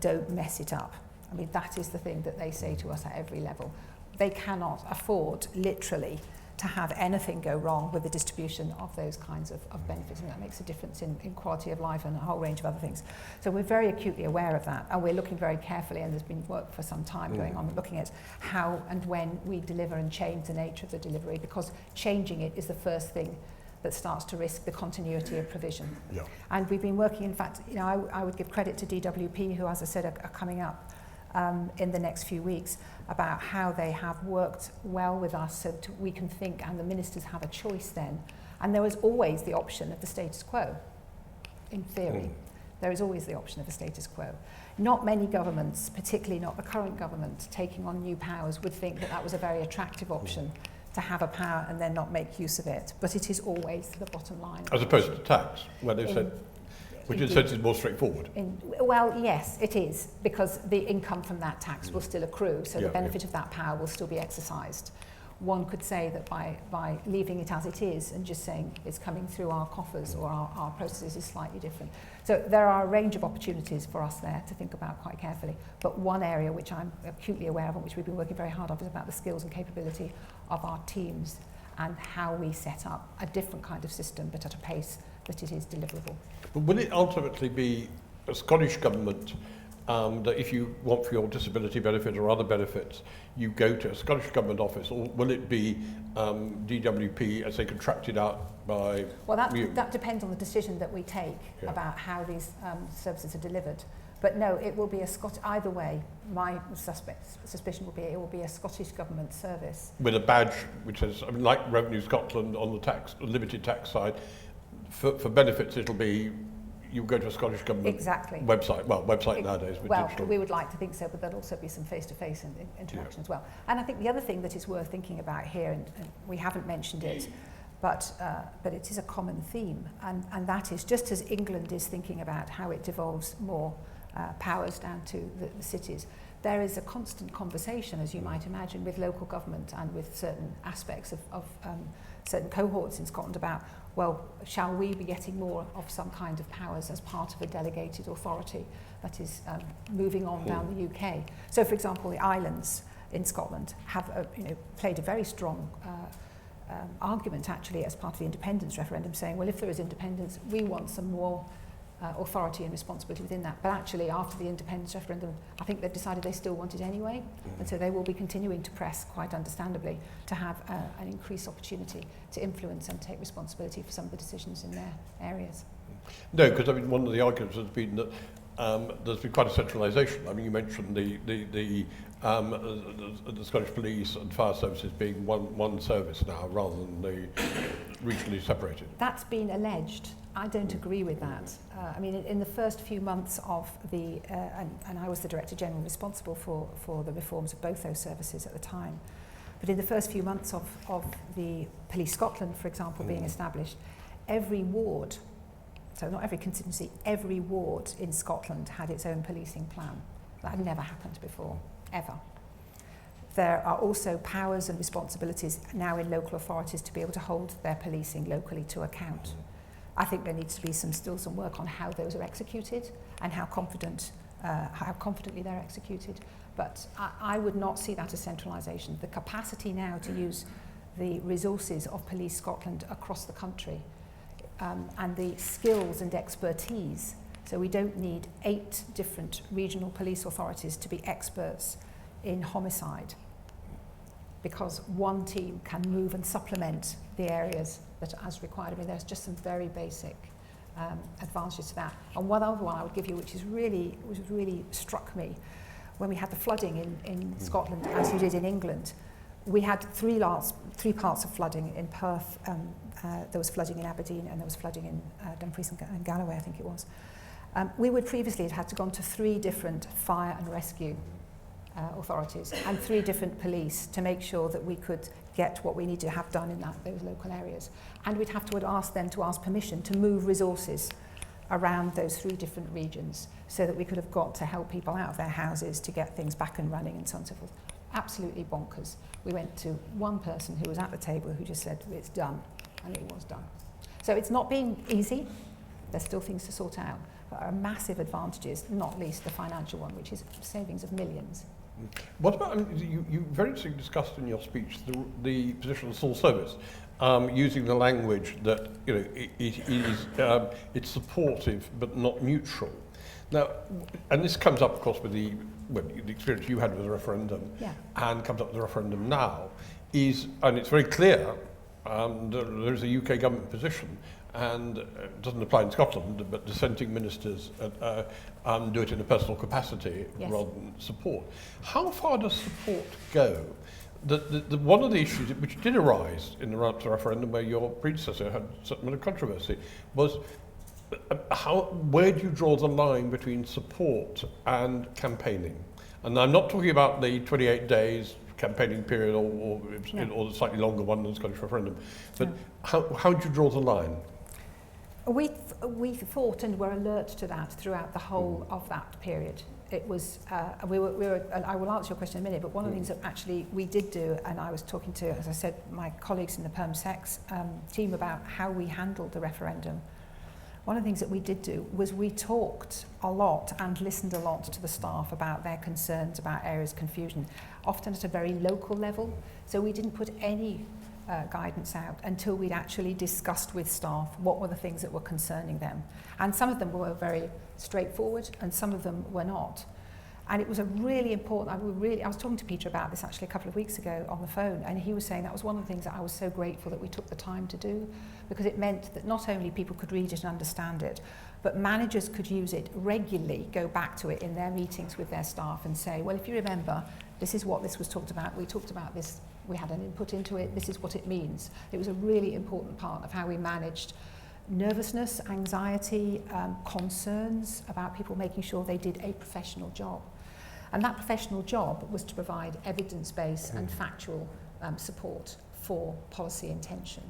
B: don't mess it up. I mean, that is the thing that they say to us at every level. They cannot afford, literally, to have anything go wrong with the distribution of those kinds of benefits, and that makes a difference in quality of life and a whole range of other things. So we're very acutely aware of that, and we're looking very carefully, and there's been work for some time going on looking at how and when we deliver and change the nature of the delivery, because changing it is the first thing that starts to risk the continuity of provision.
A: Yeah.
B: And we've been working, in fact, you know, I would give credit to DWP, who, as I said, are coming up in the next few weeks, about how they have worked well with us so that we can think, and the ministers have a choice then. And there is always the option of the status quo, in theory. There is always the option of the status quo. Not many governments, particularly not the current government, taking on new powers, would think that that was a very attractive option, to have a power and then not make use of it. But it is always the bottom line. As
A: opposed to tax, where they've said, which in a sense is more straightforward.
B: Well, yes, it is, because the income from that tax will still accrue, so the benefit of that power will still be exercised. One could say that by leaving it as it is and just saying it's coming through our coffers or our processes is slightly different. So there are a range of opportunities for us there to think about quite carefully. But one area which I'm acutely aware of and which we've been working very hard on is about the skills and capability of our teams and how we set up a different kind of system, but at a pace that it is deliverable.
A: But will it ultimately be a Scottish government that if you want for your disability benefit or other benefits, you go to a Scottish government office, or will it be DWP as they contracted out by
B: Well, that depends on the decision that we take about how these services are delivered. But no, it will be either way, my suspicion will be it will be a Scottish government service.
A: With a badge which says, I mean, like Revenue Scotland on the limited tax side, for benefits it'll be, you go to a Scottish government website, nowadays with digital.
B: We would like to think so, but there'll also be some face-to-face interaction as well. And I think the other thing that is worth thinking about here, and we haven't mentioned it, but it is a common theme, and that is, just as England is thinking about how it devolves more powers down to the cities, there is a constant conversation, as you might imagine, with local government and with certain aspects of certain cohorts in Scotland about, well, shall we be getting more of some kind of powers as part of a delegated authority that is moving on down the UK? So, for example, the islands in Scotland have played a very strong argument, actually, as part of the independence referendum, saying, well, if there is independence, we want some more authority and responsibility within that. But actually, after the independence referendum, I think they've decided they still want it anyway. And so they will be continuing to press, quite understandably, to have an increased opportunity to influence and take responsibility for some of the decisions in their areas.
A: No, because I mean, one of the arguments has been that there's been quite a centralisation. I mean, you mentioned the Scottish Police and Fire Services being one service now, rather than the regionally separated.
B: That's been alleged. I don't agree with that. I mean, in the first few months of the, and I was the Director General responsible for the reforms of both those services at the time, but in the first few months of the Police Scotland, for example, being established, every ward, so not every constituency, every ward in Scotland had its own policing plan. That had never happened before, ever. There are also powers and responsibilities now in local authorities to be able to hold their policing locally to account. I think there needs to be still some work on how those are executed and how confidently they're executed. But I would not see that as centralisation. The capacity now to use the resources of Police Scotland across the country and the skills and expertise. So we don't need 8 different regional police authorities to be experts in homicide, because one team can move and supplement the areas that are as required. I mean, there's just some very basic advantages to that. And one other one I would give you, which really struck me, when we had the flooding in Scotland, as you did in England, we had three parts of flooding in Perth. There was flooding in Aberdeen, and there was flooding in Dumfries and Galloway, I think it was. We would previously have had to gone to 3 different fire and rescue authorities and 3 different police to make sure that we could get what we need to have done in those local areas. And we'd have to ask them to ask permission to move resources around those 3 different regions so that we could have got to help people out of their houses to get things back and running and so on and so forth. Absolutely bonkers. We went to one person who was at the table who just said, it's done, and it was done. So it's not been easy. There's still things to sort out. But there are massive advantages, not least the financial one, which is savings of millions.
A: What about, you very interestingly discussed in your speech the position of civil service, using the language that it's supportive but not neutral. Now, and this comes up, of course, with the experience you had with the referendum, and comes up with the referendum now, and it's very clear, there is a UK government position, and it doesn't apply in Scotland, but dissenting ministers do it in a personal capacity rather than support. How far does support go? One of the issues which did arise in the run-up to the referendum, where your predecessor had a certain amount of controversy, was where do you draw the line between support and campaigning? And I'm not talking about the 28 days campaigning period or the slightly longer one than the Scottish referendum, but how do you draw the line?
B: We thought and were alert to that throughout the whole of that period. It was, I will answer your question in a minute, but one of the things that actually we did do, and I was talking to, as I said, my colleagues in the Perm Sex team about how we handled the referendum. One of the things that we did do was we talked a lot and listened a lot to the staff about their concerns about areas of confusion, often at a very local level. So we didn't put any guidance out until we'd actually discussed with staff what were the things that were concerning them. And some of them were very straightforward and some of them were not. And it was a really important, I was talking to Peter about this actually a couple of weeks ago on the phone, and he was saying that was one of the things that I was so grateful that we took the time to do, because it meant that not only people could read it and understand it, but managers could use it regularly, go back to it in their meetings with their staff and say, well, if you remember, this is what this was talked about, we talked about this, we had an input into it, this is what it means. It was a really important part of how we managed nervousness, anxiety, concerns about people making sure they did a professional job. And that professional job was to provide evidence-based and factual support for policy intention.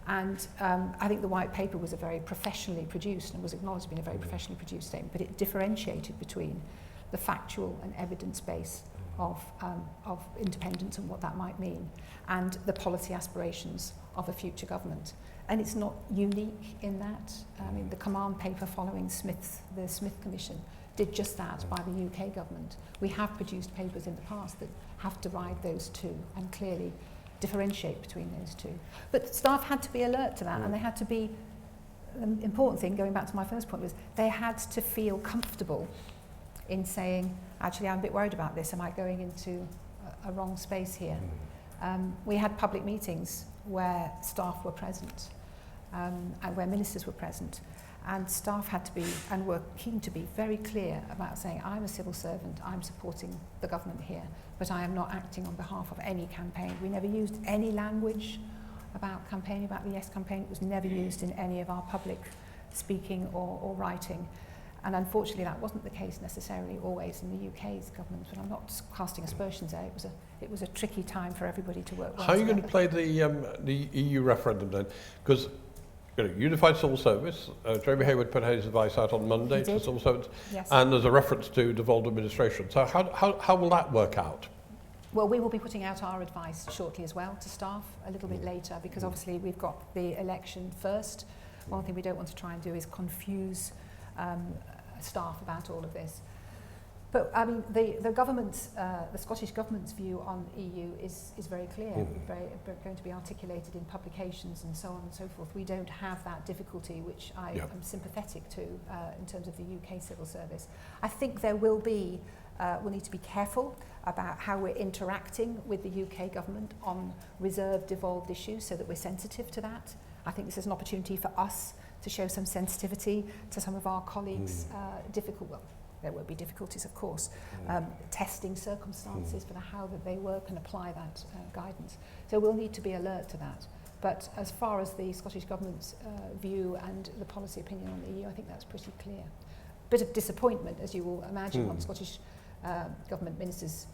B: And I think the white paper was a very professionally produced and was acknowledged to be a very professionally produced statement, but it differentiated between the factual and evidence base of independence and what that might mean, and the policy aspirations of a future government. And it's not unique in that. I mean, the command paper following the Smith Commission did just that by the UK government. We have produced papers in the past that have to ride those two and clearly differentiate between those two. But staff had to be alert to that, and they had to be the important thing, going back to my first point, was they had to feel comfortable in saying, actually, I'm a bit worried about this. Am I going into a wrong space here? We had public meetings where staff were present and where ministers were present. And staff had to be, and were keen to be, very clear about saying, I'm a civil servant, I'm supporting the government here, but I am not acting on behalf of any campaign. We never used any language about campaigning, about the Yes campaign. It was never used in any of our public speaking or writing. And unfortunately, that wasn't the case necessarily always in the UK's government, but I'm not casting aspersions there. It was a tricky time for everybody to work well
A: How are you going
B: together.
A: to play the EU referendum then? Because unified civil service, Jeremy Hayward put his advice out on Monday to civil servants,
B: Yes.
A: and there's a reference to devolved administration. So how will that work out?
B: Well, we will be putting out our advice shortly as well to staff a little bit later, because obviously we've got the election first. One thing we don't want to try and do is confuse staff about all of this. But I mean, the government's, the Scottish Government's view on EU is very clear, very going to be articulated in publications and so on and so forth. We don't have that difficulty, which I am sympathetic to in terms of the UK civil service. I think there will be, we'll need to be careful about how we're interacting with the UK government on reserved, devolved issues so that we're sensitive to that. I think this is an opportunity for us to show some sensitivity to some of our colleagues' well, there will be difficulties, of course, testing circumstances for how that they work and apply that guidance. So we'll need to be alert to that. But as far as the Scottish Government's view and the policy opinion on the EU, I think that's pretty clear. Bit of disappointment, as you will imagine, on the Scottish Government ministers'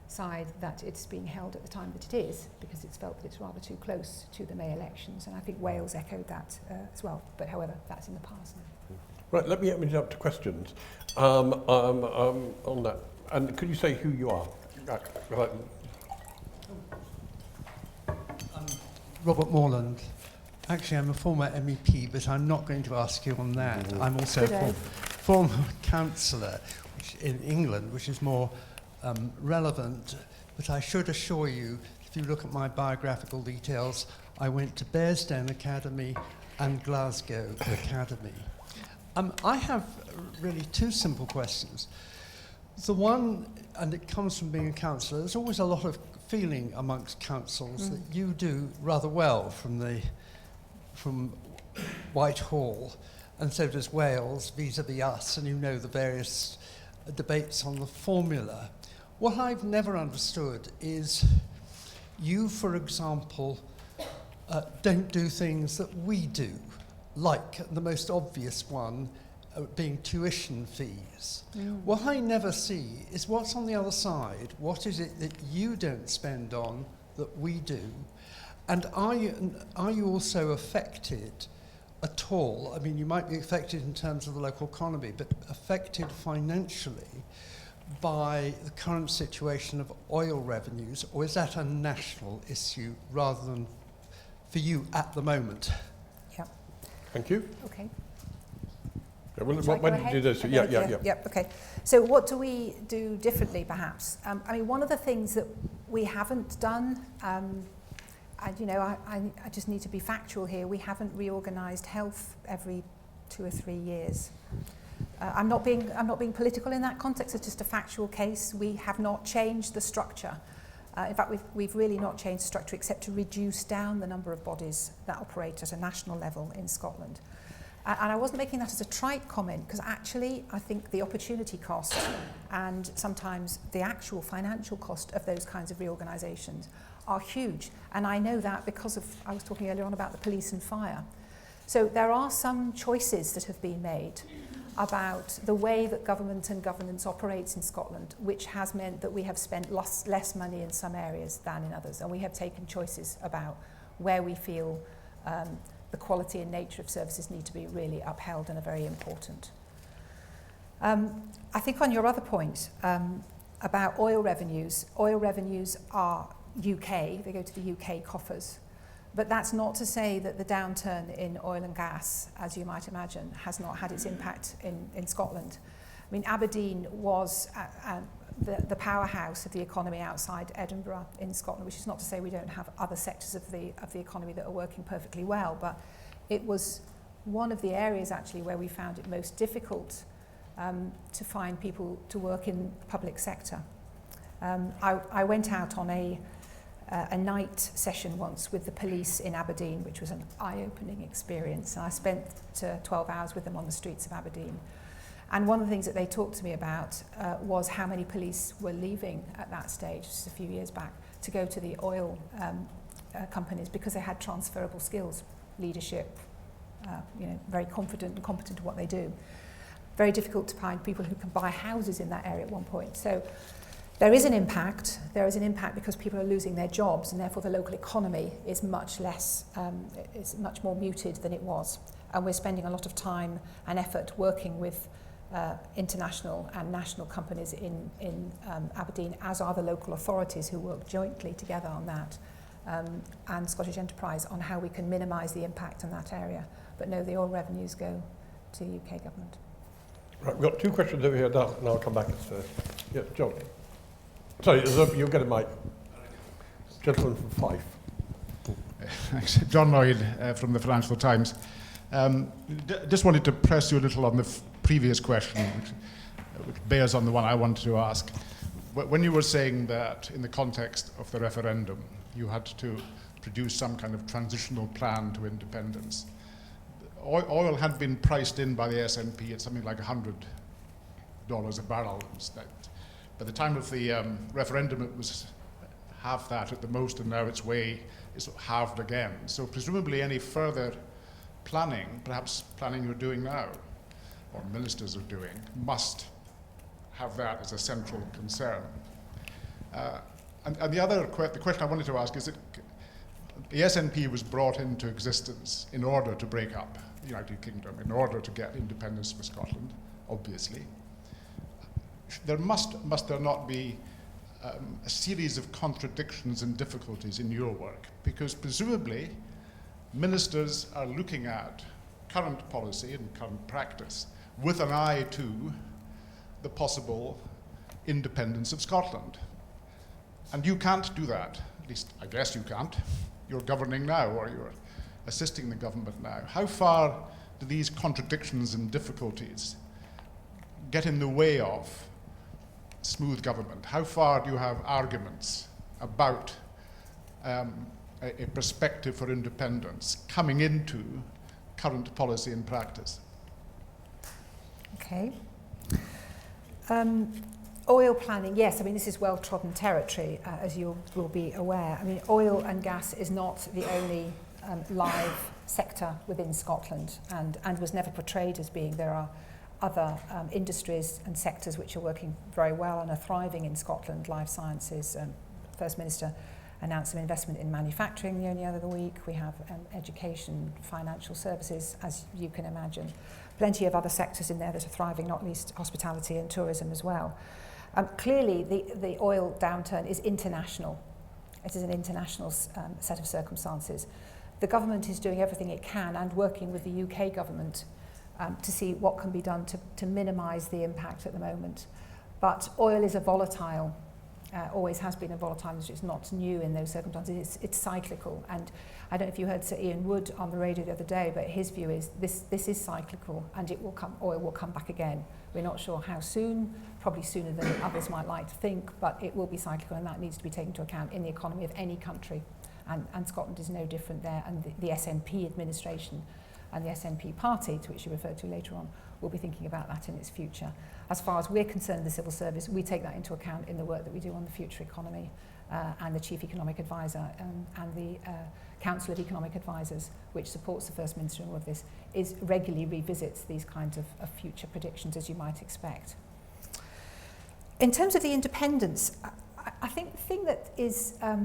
B: side that it's being held at the time that it is, because it's felt that it's rather too close to the May elections, and I think Wales echoed that as well. But however, that's in the past now.
A: Right, let me open it up to questions on that. And could you say who you are?
C: Robert Morland. Actually, I'm a former MEP, but I'm not going to ask you on that. I'm also a former councillor in England, which is more relevant. But I should assure you, if you look at my biographical details, I went to Bearsden Academy and Glasgow Academy. I have really two simple questions. The one, and it comes from being a councillor, there's always a lot of feeling amongst councils that you do rather well from Whitehall, and so does Wales vis-à-vis us, and you know the various debates on the formula. What I've never understood is you, for example, don't do things that we do, like the most obvious one being tuition fees. What I never see is what's on the other side. What is it that you don't spend on that we do? And are you also affected at all? I mean, you might be affected in terms of the local economy, but affected financially by the current situation of oil revenues, or is that a national issue rather than for you at the moment?
B: Yeah.
A: Thank you.
B: Okay.
A: Yeah, well, when did you do this? Yeah.
B: Okay. So what do we do differently, perhaps? I mean, one of the things that we haven't done, and you know, I just need to be factual here. We haven't reorganised health every 2 or 3 years. I'm not being political in that context. It's just a factual case. We have not changed the structure. In fact, we've really not changed the structure except to reduce down the number of bodies that operate at a national level in Scotland. And I wasn't making that as a trite comment, because actually I think the opportunity cost and sometimes the actual financial cost of those kinds of reorganisations are huge. And I know that because I was talking earlier on about the police and fire. So there are some choices that have been made about the way that government and governance operates in Scotland, which has meant that we have spent less money in some areas than in others. And we have taken choices about where we feel the quality and nature of services need to be really upheld and are very important. I think on your other point about oil revenues are UK, they go to the UK coffers. But that's not to say that the downturn in oil and gas, as you might imagine, has not had its impact in Scotland. I mean, Aberdeen was the powerhouse of the economy outside Edinburgh in Scotland, which is not to say we don't have other sectors of the economy that are working perfectly well, but it was one of the areas actually where we found it most difficult to find people to work in the public sector. I went out on a night session once with the police in Aberdeen, which was an eye-opening experience. And I spent 12 hours with them on the streets of Aberdeen. And one of the things that they talked to me about was how many police were leaving at that stage, just a few years back, to go to the oil companies because they had transferable skills, leadership, very confident and competent at what they do. Very difficult to find people who can buy houses in that area at one point. So there is an impact. There is an impact because people are losing their jobs, and therefore the local economy is much less, is much more muted than it was. And we're spending a lot of time and effort working with international and national companies in Aberdeen, as are the local authorities who work jointly together on that, and Scottish Enterprise on how we can minimise the impact in that area. But no, the oil revenues go to the UK government.
A: Right, we've got two questions over here now, and I'll come back. Yeah, John. Sorry, you'll get a mic. Gentleman from Fife.
D: Thanks. John Lloyd from the Financial Times. Just wanted to press you a little on the previous question, which bears on the one I wanted to ask. When you were saying that in the context of the referendum, you had to produce some kind of transitional plan to independence, oil had been priced in by the SNP at something like $100 a barrel. By the time of the referendum, it was half that at the most, and now its way is halved again. So presumably any further planning, perhaps planning you're doing now, or ministers are doing, must have that as a central concern. And the question I wanted to ask is that the SNP was brought into existence in order to break up the United Kingdom, in order to get independence for Scotland, obviously. There must there not be a series of contradictions and difficulties in your work? Because presumably ministers are looking at current policy and current practice with an eye to the possible independence of Scotland. And you can't do that. At least, I guess you can't. You're governing now, or you're assisting the government now. How far do these contradictions and difficulties get in the way of smooth government? How far do you have arguments about a perspective for independence coming into current policy and practice?
B: Okay. Oil planning, yes, I mean, this is well-trodden territory, as you will be aware. I mean, oil and gas is not the only live sector within Scotland, and was never portrayed as being. There are other industries and sectors which are working very well and are thriving in Scotland. Life sciences, First Minister announced some investment in manufacturing the only other week. We have education, financial services, as you can imagine. Plenty of other sectors in there that are thriving, not least hospitality and tourism as well. Clearly, the oil downturn is international. It is an international set of circumstances. The government is doing everything it can and working with the UK government to see what can be done to minimise the impact at the moment. But oil is a volatile, always has been a volatile industry. It's not new in those circumstances. It's cyclical. And I don't know if you heard Sir Ian Wood on the radio the other day, but his view is this is cyclical, and it will come. Oil will come back again. We're not sure how soon, probably sooner than others might like to think, but it will be cyclical, and that needs to be taken into account in the economy of any country. And Scotland is no different there, and the SNP administration and the SNP party, to which you referred to later on, will be thinking about that in its future. As far as we're concerned, the civil service, we take that into account in the work that we do on the future economy, and the Chief Economic Advisor and the Council of Economic Advisors, which supports the First Minister in all of this, regularly revisits these kinds of future predictions, as you might expect. In terms of the independence, I think the thing that is, I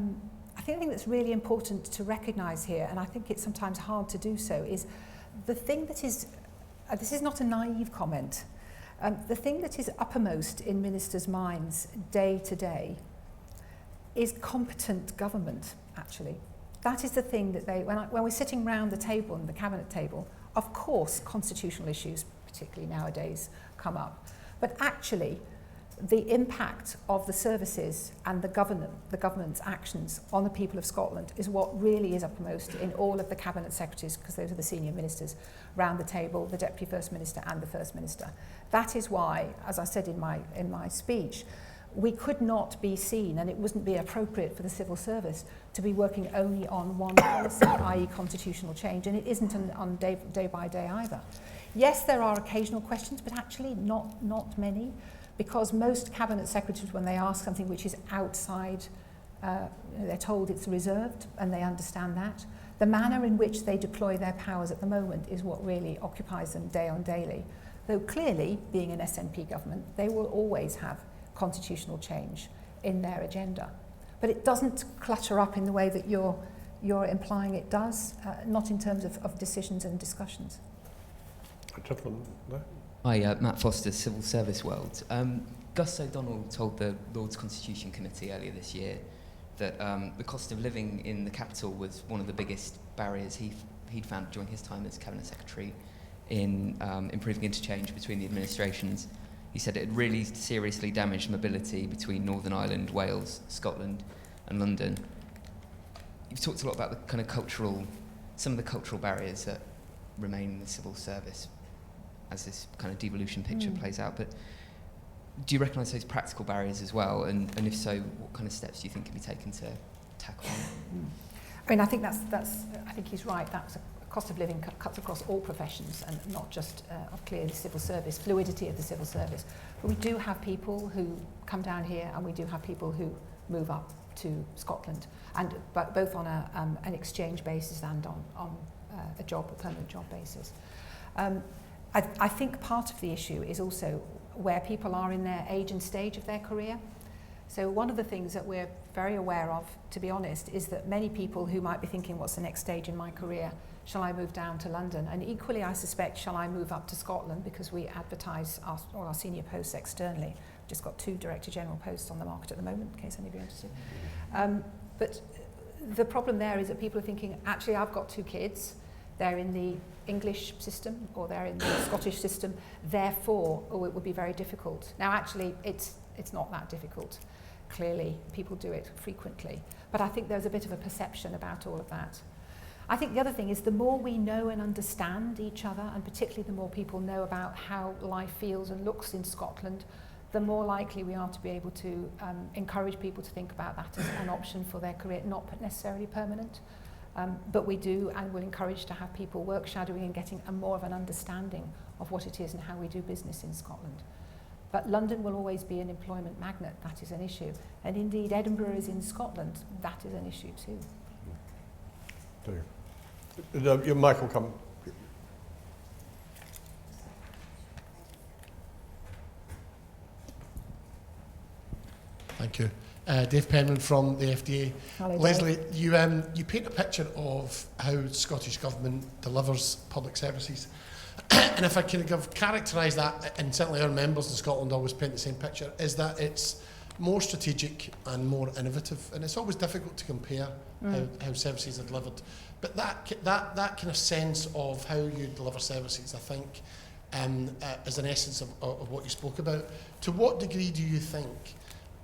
B: think the thing that's really important to recognise here, and I think it's sometimes hard to do so, is the thing that is, this is not a naive comment, the thing that is uppermost in ministers' minds day to day is competent government, actually. That is the thing that they, when we're sitting round the table, the cabinet table, of course constitutional issues, particularly nowadays, come up. But actually, the impact of the services and the government's actions on the people of Scotland is what really is uppermost in all of the cabinet secretaries, because those are the senior ministers round the table, the Deputy First Minister and the First Minister. That is why, as I said in my speech, we could not be seen, and it wouldn't be appropriate for the civil service to be working only on one policy, i.e. constitutional change, and it isn't on day by day either. Yes, there are occasional questions, but actually not many, because most cabinet secretaries, when they ask something which is outside, they're told it's reserved, and they understand that. The manner in which they deploy their powers at the moment is what really occupies them day on daily. Though clearly, being an SNP government, they will always have constitutional change in their agenda. But it doesn't clutter up in the way that you're implying it does, not in terms of decisions and discussions.
A: Gentleman there.
E: Hi, Matt Foster, Civil Service World. Gus O'Donnell told the Lords Constitution Committee earlier this year that the cost of living in the capital was one of the biggest barriers he'd found during his time as Cabinet Secretary in improving interchange between the administrations. He said it had really seriously damaged mobility between Northern Ireland, Wales, Scotland and London. You've talked a lot about the kind of some of the cultural barriers that remain in the civil service as this kind of devolution picture plays out, but do you recognise those practical barriers as well, and if so, what kind of steps do you think can be taken to tackle them?
B: I mean, I think I think he's right. That's a cost of living cuts across all professions and not just clearly the civil service, fluidity of the civil service. But we do have people who come down here, and we do have people who move up to Scotland, and both on an exchange basis and on a permanent job basis. I think part of the issue is also where people are in their age and stage of their career. So one of the things that we're very aware of, to be honest, is that many people who might be thinking, what's the next stage in my career? Shall I move down to London? And equally, I suspect, shall I move up to Scotland? Because we advertise all our senior posts externally. We've just got 2 Director General posts on the market at the moment, in case any of you are interested. But the problem there is that people are thinking, actually, I've got 2 kids. They're in the English system or they're in the Scottish system. Therefore, it would be very difficult. Now, actually, it's not that difficult. Clearly, people do it frequently. But I think there's a bit of a perception about all of that. I think the other thing is the more we know and understand each other, and particularly the more people know about how life feels and looks in Scotland, the more likely we are to be able to encourage people to think about that as an option for their career, not necessarily permanent. But we do and will encourage to have people work shadowing and getting more of an understanding of what it is and how we do business in Scotland. But London will always be an employment magnet, that is an issue. And indeed, Edinburgh is in Scotland, that is an issue too.
A: Your mic will come.
F: Thank you. Dave Penman from the FDA.
B: Hello,
F: Leslie, you paint a picture of how the Scottish Government delivers public services. And if I can characterise that, and certainly our members in Scotland always paint the same picture, is that it's more strategic and more innovative. And it's always difficult to compare how services are delivered. But that kind of sense of how you deliver services, I think, is an essence of what you spoke about. To what degree do you think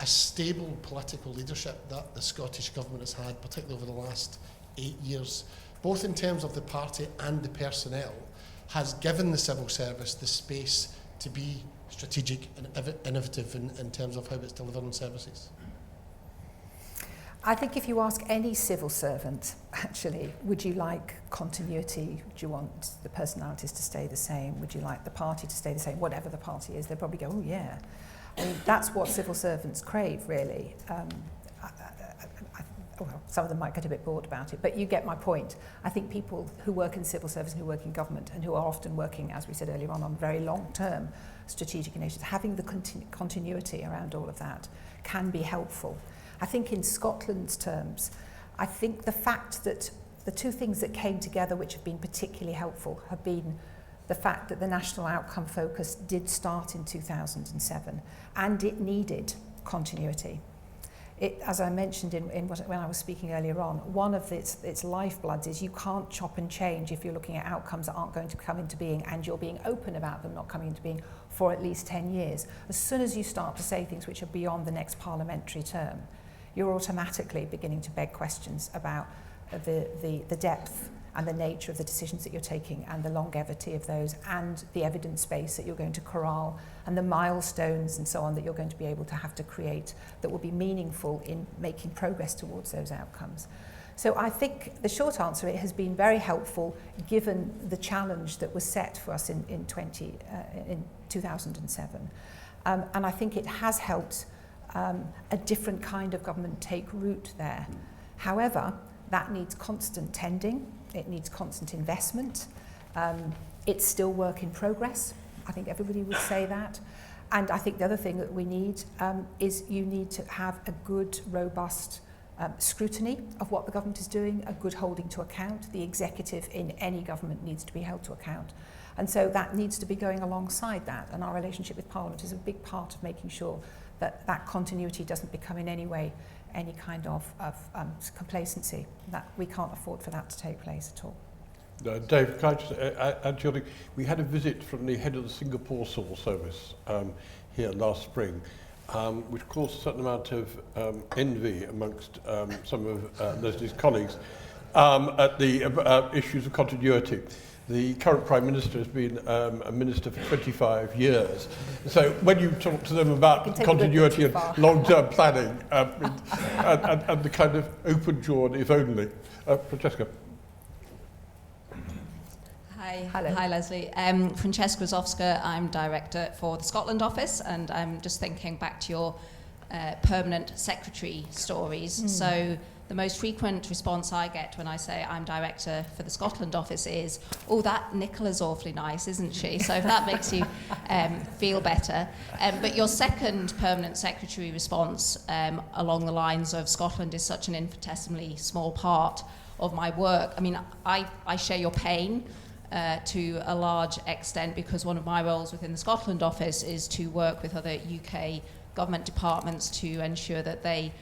F: a stable political leadership that the Scottish Government has had, particularly over the last 8 years, both in terms of the party and the personnel, has given the civil service the space to be strategic and innovative in terms of how it's delivering services?
B: I think if you ask any civil servant, actually, would you like continuity? Do you want the personalities to stay the same? Would you like the party to stay the same? Whatever the party is, they'll probably go, oh yeah. I mean, that's what civil servants crave, really. Well, some of them might get a bit bored about it, but you get my point. I think people who work in civil service and who work in government and who are often working, as we said earlier on very long-term strategic initiatives, having the continuity around all of that can be helpful. I think in Scotland's terms, I think the fact that the 2 things that came together which have been particularly helpful have been the fact that the national outcome focus did start in 2007 and it needed continuity. as I mentioned when I was speaking earlier on, one of its lifebloods is you can't chop and change if you're looking at outcomes that aren't going to come into being and you're being open about them not coming into being for at least 10 years. As soon as you start to say things which are beyond the next parliamentary term, you're automatically beginning to beg questions about the depth and the nature of the decisions that you're taking and the longevity of those and the evidence base that you're going to corral and the milestones and so on that you're going to be able to have to create that will be meaningful in making progress towards those outcomes. So I think the short answer, it has been very helpful given the challenge that was set for us in 2007. And I think it has helped a different kind of government take root there. However, that needs constant tending. It needs constant investment. It's still work in progress. I think everybody would say that. And I think the other thing that we need is you need to have a good, robust scrutiny of what the government is doing, a good holding to account. The executive in any government needs to be held to account. And so that needs to be going alongside that. And our relationship with Parliament is a big part of making sure that that continuity doesn't become in any way any kind of complacency, that we can't afford for that to take place at all.
A: Dave, can I just add to your thing? We had a visit from the head of the Singapore Civil Service here last spring, which caused a certain amount of envy amongst some of Leslie's colleagues at the issues of continuity. The current Prime Minister has been a minister for 25 years. So when you talk to them about continuity and long-term planning and the kind of open-jawed, if only. Francesca.
G: Hi.
B: Hello.
G: Hi, Leslie. Francesca Zofska, I'm Director for the Scotland Office, and I'm just thinking back to your permanent secretary stories. So the most frequent response I get when I say I'm Director for the Scotland Office is, oh, that Nicola's awfully nice, isn't she? So if that makes you feel better. But your second permanent secretary response along the lines of Scotland is such an infinitesimally small part of my work. I mean, I share your pain to a large extent because one of my roles within the Scotland Office is to work with other UK government departments to ensure that they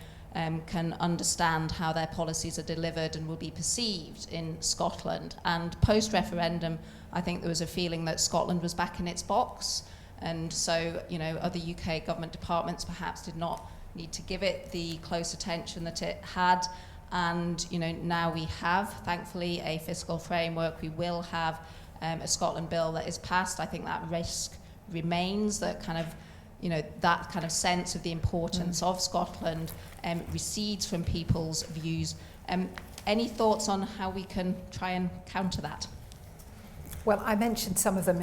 G: can understand how their policies are delivered and will be perceived in Scotland. And post-referendum, I think there was a feeling that Scotland was back in its box. And so, you know, other UK government departments perhaps did not need to give it the close attention that it had. And, you know, now we have, thankfully, a fiscal framework. We will have a Scotland bill that is passed. I think that risk remains, that kind of, you know, that kind of sense of the importance of Scotland recedes from people's views. Any thoughts on how we can try and counter that?
B: Well, I mentioned some of them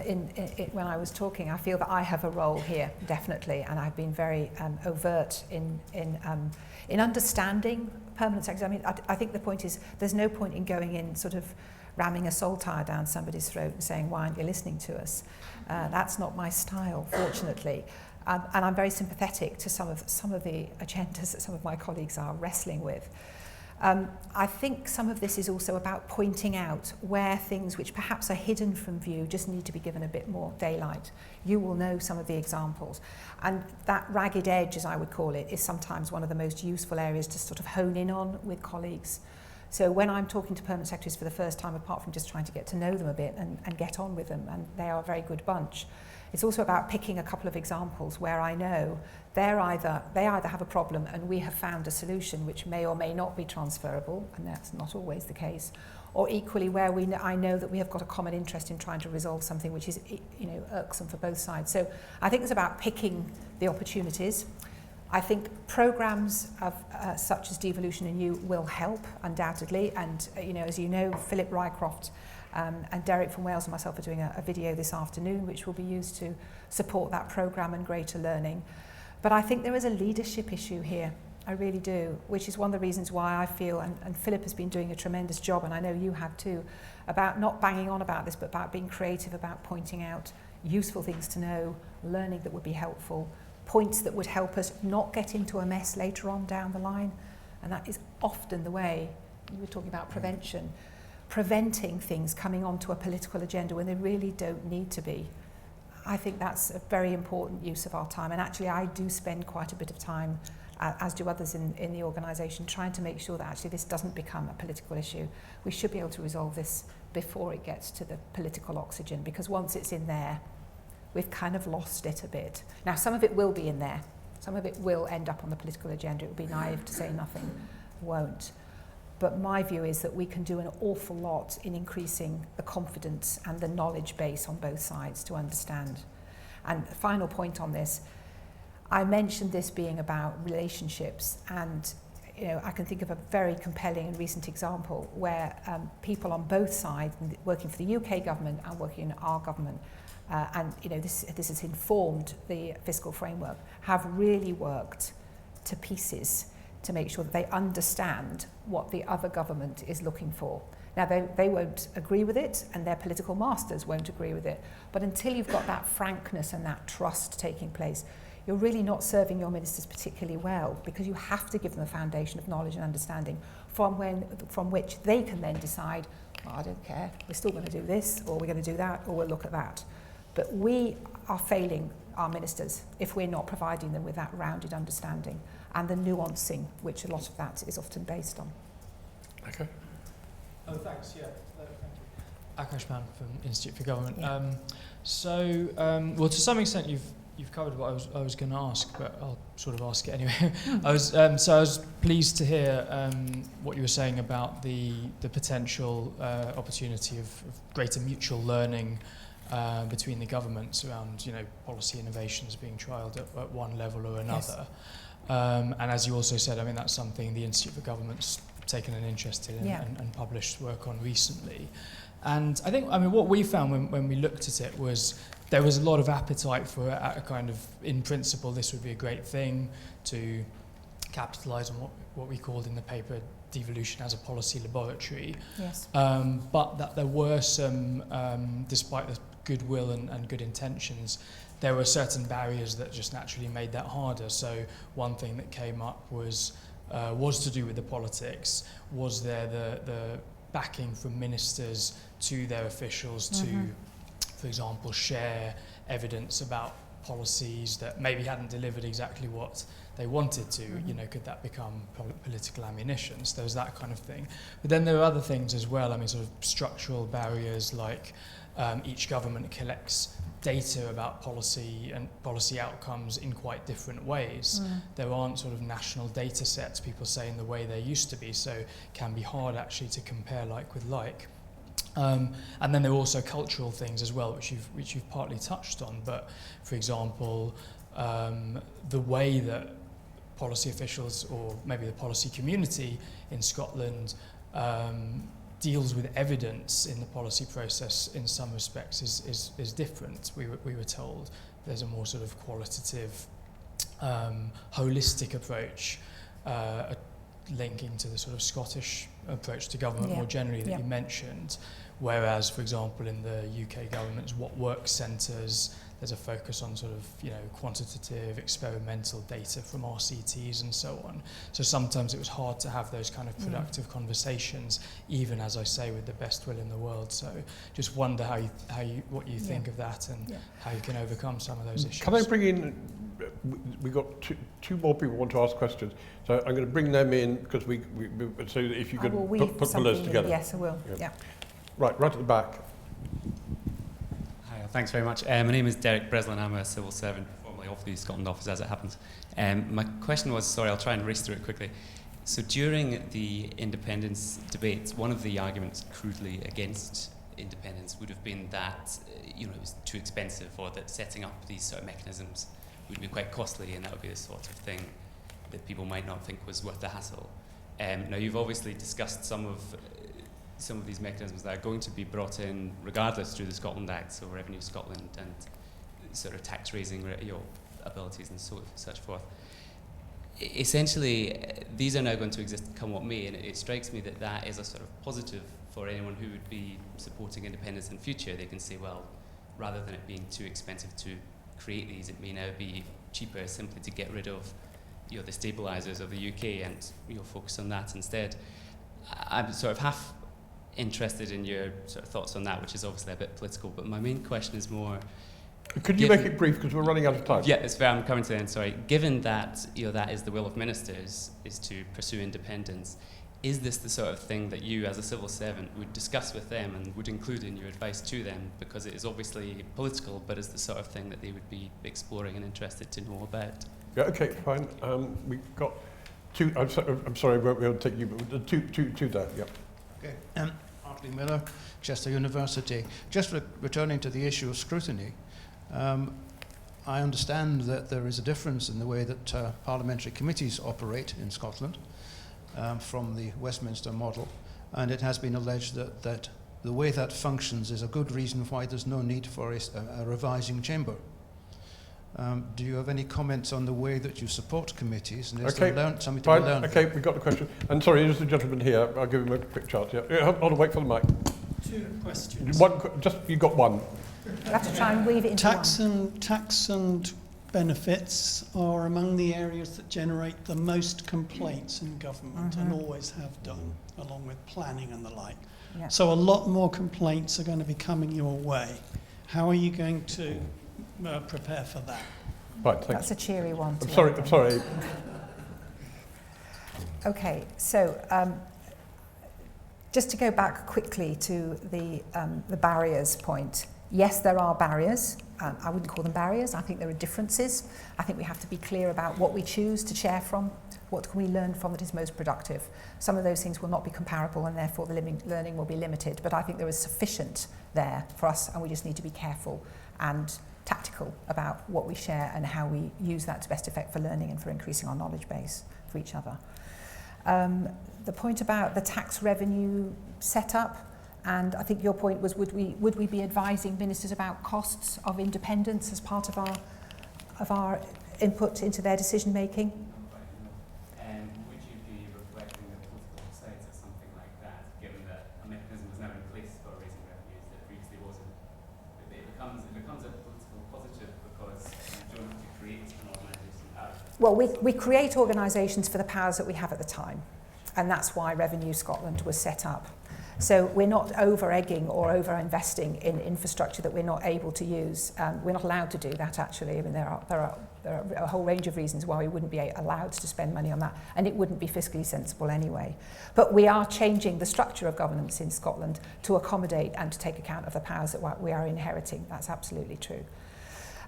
B: when I was talking. I feel that I have a role here, definitely, and I've been very overt in understanding permanent secretary. I mean, I think the point is there's no point in going in sort of ramming a saltire down somebody's throat and saying, why aren't you listening to us? That's not my style, fortunately. And I'm very sympathetic to some of the agendas that some of my colleagues are wrestling with. I think some of this is also about pointing out where things which perhaps are hidden from view just need to be given a bit more daylight. You will know some of the examples. And that ragged edge, as I would call it, is sometimes one of the most useful areas to sort of hone in on with colleagues. So when I'm talking to permanent secretaries for the first time, apart from just trying to get to know them a bit and get on with them, and they are a very good bunch, it's also about picking a couple of examples where I know they either have a problem and we have found a solution which may or may not be transferable, and that's not always the case, or equally where I know that we have got a common interest in trying to resolve something which is, you know, irksome for both sides. So I think it's about picking the opportunities. I think programmes of such as devolution and you will help undoubtedly, and you know, as you know, Philip Rycroft and Derek from Wales and myself are doing a video this afternoon which will be used to support that programme and greater learning. But I think there is a leadership issue here, I really do, which is one of the reasons why I feel, and Philip has been doing a tremendous job, and I know you have too, about not banging on about this, but about being creative, about pointing out useful things to know, learning that would be helpful, points that would help us not get into a mess later on down the line. And that is often the way, you were talking about prevention, preventing things coming onto a political agenda when they really don't need to be. I think that's a very important use of our time. And actually, I do spend quite a bit of time as do others in the organisation, trying to make sure that actually this doesn't become a political issue. We should be able to resolve this before it gets to the political oxygen, because once it's in there, we've kind of lost it a bit. Now, some of it will be in there. Some of it will end up on the political agenda. It would be naive to say nothing won't. But my view is that we can do an awful lot in increasing the confidence and the knowledge base on both sides to understand. And the final point on this, I mentioned this being about relationships, and I can think of a very compelling and recent example where people on both sides, working for the UK government and working in our government, and this has informed the fiscal framework, have really worked to pieces to make sure that they understand what the other government is looking for. Now, they won't agree with it, and their political masters won't agree with it, but until you've got that frankness and that trust taking place, you're really not serving your ministers particularly well, because you have to give them a foundation of knowledge and understanding from which they can then decide, well, I don't care, we're still going to do this, or we're going to do that, or we'll look at that. But we are failing our ministers if we're not providing them with that rounded understanding and the nuancing, which a lot of that is often based on.
A: Okay.
H: Oh, thanks. Yeah, thank you. Akash Man from Institute for Government.
B: Yeah.
H: Well, to some extent, you've covered what I was going to ask, but I'll sort of ask it anyway. I was pleased to hear what you were saying about the potential opportunity of greater mutual learning between the governments around policy innovations being trialled at one level or another. Yes. And as you also said, I mean, that's something the Institute for Government's taken an interest in and published work on recently. And I think, what we found when we looked at it was there was a lot of appetite for a kind of, in principle, this would be a great thing to capitalise on what we called in the paper devolution as a policy laboratory.
B: Yes.
H: But that there were some, despite the goodwill and good intentions, there were certain barriers that just naturally made that harder. So one thing that came up was to do with the politics. Was there the backing from ministers to their officials to, for example, share evidence about policies that maybe hadn't delivered exactly what they wanted to? Could that become political ammunition? So there was that kind of thing. But then there are other things as well. Sort of structural barriers, like each government collects data about policy and policy outcomes in quite different ways. There aren't sort of national data sets, people say, in the way there used to be, so it can be hard actually to compare like with like. And then there are also cultural things as well, which you've partly touched on. But for example, the way that policy officials, or maybe the policy community in Scotland, deals with evidence in the policy process in some respects is different. We were told there's a more sort of qualitative, holistic approach, linking to the sort of Scottish approach to government more generally that you mentioned. Whereas, for example, in the UK government's What Works centres, there's a focus on sort of, quantitative, experimental data from RCTs and so on. So sometimes it was hard to have those kind of productive conversations, even, as I say, with the best will in the world. So just wonder what you think of that and how you can overcome some of those issues.
A: Can I bring in, we've got two more people who want to ask questions. So I'm going to bring them in, because so if you could put the list together.
B: Yes, I will, yeah.
A: Right at the back.
I: Hi, thanks very much. My name is Derek Breslin. I'm a civil servant, formerly of the Scotland office, as it happens. My question was, sorry, I'll try and race through it quickly. So during the independence debates, one of the arguments crudely against independence would have been that it was too expensive, or that setting up these sort of mechanisms would be quite costly, and that would be the sort of thing that people might not think was worth the hassle. Now, you've obviously discussed some of these mechanisms that are going to be brought in regardless through the Scotland Act, so Revenue Scotland and sort of tax raising abilities and such forth. Essentially, these are now going to exist come what may, and it strikes me that that is a sort of positive for anyone who would be supporting independence in future. They can say, well, rather than it being too expensive to create these, it may now be cheaper simply to get rid of the stabilisers of the UK and focus on that instead. I'm sort of half interested in your sort of thoughts on that, which is obviously a bit political, but my main question is more,
A: Could you make it brief because we're running out of time?
I: Yeah, it's fair. I'm coming to the end. Sorry. Given that that is the will of ministers, is to pursue independence, is this the sort of thing that you, as a civil servant, would discuss with them and would include in your advice to them? Because it is obviously political, but is the sort of thing that they would be exploring and interested to know about.
A: Yeah. Okay. Fine. We've got two. I'm sorry. I won't be able to take you, but two there. Yeah.
C: Okay. Hartley Miller, Chester University. Just returning to the issue of scrutiny, I understand that there is a difference in the way that parliamentary committees operate in Scotland from the Westminster model, and it has been alleged that the way that functions is a good reason why there's no need for a revising chamber. Do you have any comments on the way that you support committees? And is there something to be learned?
A: Okay, we've got the question. And sorry, there's a gentleman here. I'll give him a quick chance. Yeah. Hold on, wait for the mic.
J: Two questions.
A: You've got one.
B: We'll have to try and weave it into
J: Tax and benefits are among the areas that generate the most complaints in government and always have done, along with planning and the like.
B: Yeah.
J: So a lot more complaints are going to be coming your way. How are you going to prepare for that?
A: Right, thanks.
B: That's a cheery one.
A: I'm sorry.
B: Okay, so just to go back quickly to the barriers point. Yes, there are barriers. I wouldn't call them barriers. I think there are differences. I think we have to be clear about what we choose to share from, what can we learn from that is most productive. Some of those things will not be comparable and therefore the learning will be limited, but I think there is sufficient there for us and we just need to be careful and tactical about what we share and how we use that to best effect for learning and for increasing our knowledge base for each other. The point about the tax revenue setup, and I think your point was, would we be advising ministers about costs of independence as part of our input into their decision making?
I: And would you be reflecting the political sides of something like that, given that a mechanism was now in place for raising revenues that previously wasn't? It becomes a political positive because you don't have to create an organisation out of it.
B: Well, we create organisations for the powers that we have at the time, and that's why Revenue Scotland was set up. So we're not over-egging or over-investing in infrastructure that we're not able to use. We're not allowed to do that, actually. I mean, there are a whole range of reasons why we wouldn't be allowed to spend money on that, and it wouldn't be fiscally sensible anyway. But we are changing the structure of governance in Scotland to accommodate and to take account of the powers that we are inheriting. That's absolutely true.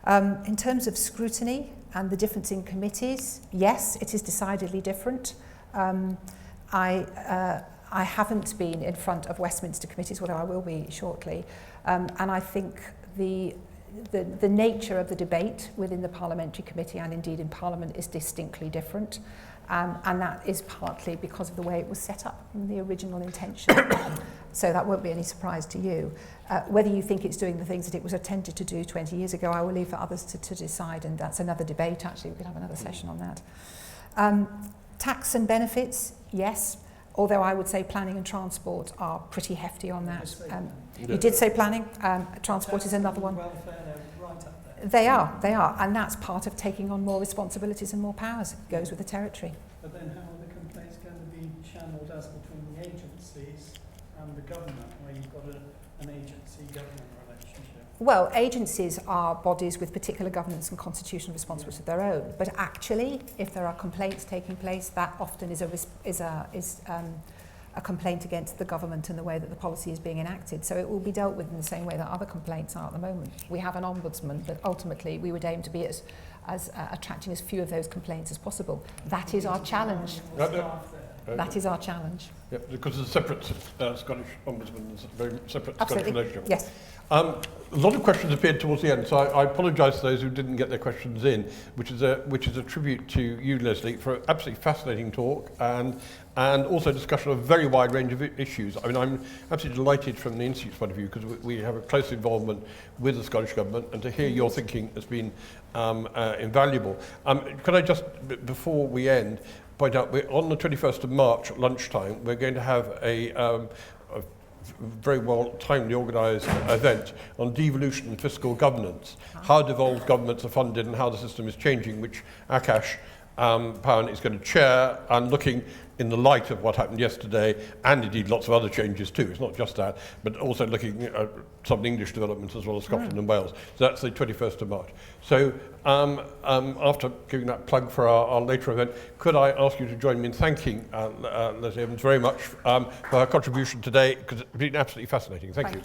B: In terms of scrutiny and the difference in committees, yes, it is decidedly different. I haven't been in front of Westminster committees, although I will be shortly, and I think the nature of the debate within the parliamentary committee and indeed in Parliament is distinctly different, and that is partly because of the way it was set up and the original intention. So that won't be any surprise to you. Whether you think it's doing the things that it was intended to do 20 years ago, I will leave for others to decide, and that's another debate. Actually, we could have another session on that. Tax and benefits, yes. Although I would say planning and transport are pretty hefty on that. You did say planning. Transport is another one.
J: Welfare, they're right up there.
B: They are. And that's part of taking on more responsibilities and more powers. It goes with the territory.
J: But then how are the complaints going to be channeled as between the agencies and the government, where you've got an agency-government relationship?
B: Well, agencies are bodies with particular governance and constitutional responsibilities of their own. But actually, if there are complaints taking place, that often is a complaint against the government and the way that the policy is being enacted. So it will be dealt with in the same way that other complaints are at the moment. We have an ombudsman, but ultimately we would aim to be as attracting as few of those complaints as possible. That is our challenge. That is our challenge.
A: Yeah, because it's a separate Scottish ombudsman, it's a very separate Scottish relationship.
B: Yes.
A: A lot of questions appeared towards the end, so I apologise to those who didn't get their questions in, which is a tribute to you, Leslie, for an absolutely fascinating talk and also discussion of a very wide range of issues. I mean, I'm absolutely delighted from the Institute's point of view because we have a close involvement with the Scottish Government, and to hear your thinking has been invaluable. Could I just, before we end, point out on the 21st of March at lunchtime, we're going to have a very well timely organised event on devolution and fiscal governance, how devolved governments are funded and how the system is changing, which Akash Powen is going to chair, and looking in the light of what happened yesterday, and indeed lots of other changes too. It's not just that, but also looking at some English developments as well as Scotland and Wales. So that's the 21st of March. So after giving that plug for our later event, could I ask you to join me in thanking Leslie Evans very much for her contribution today, because it's been absolutely fascinating. Thank you.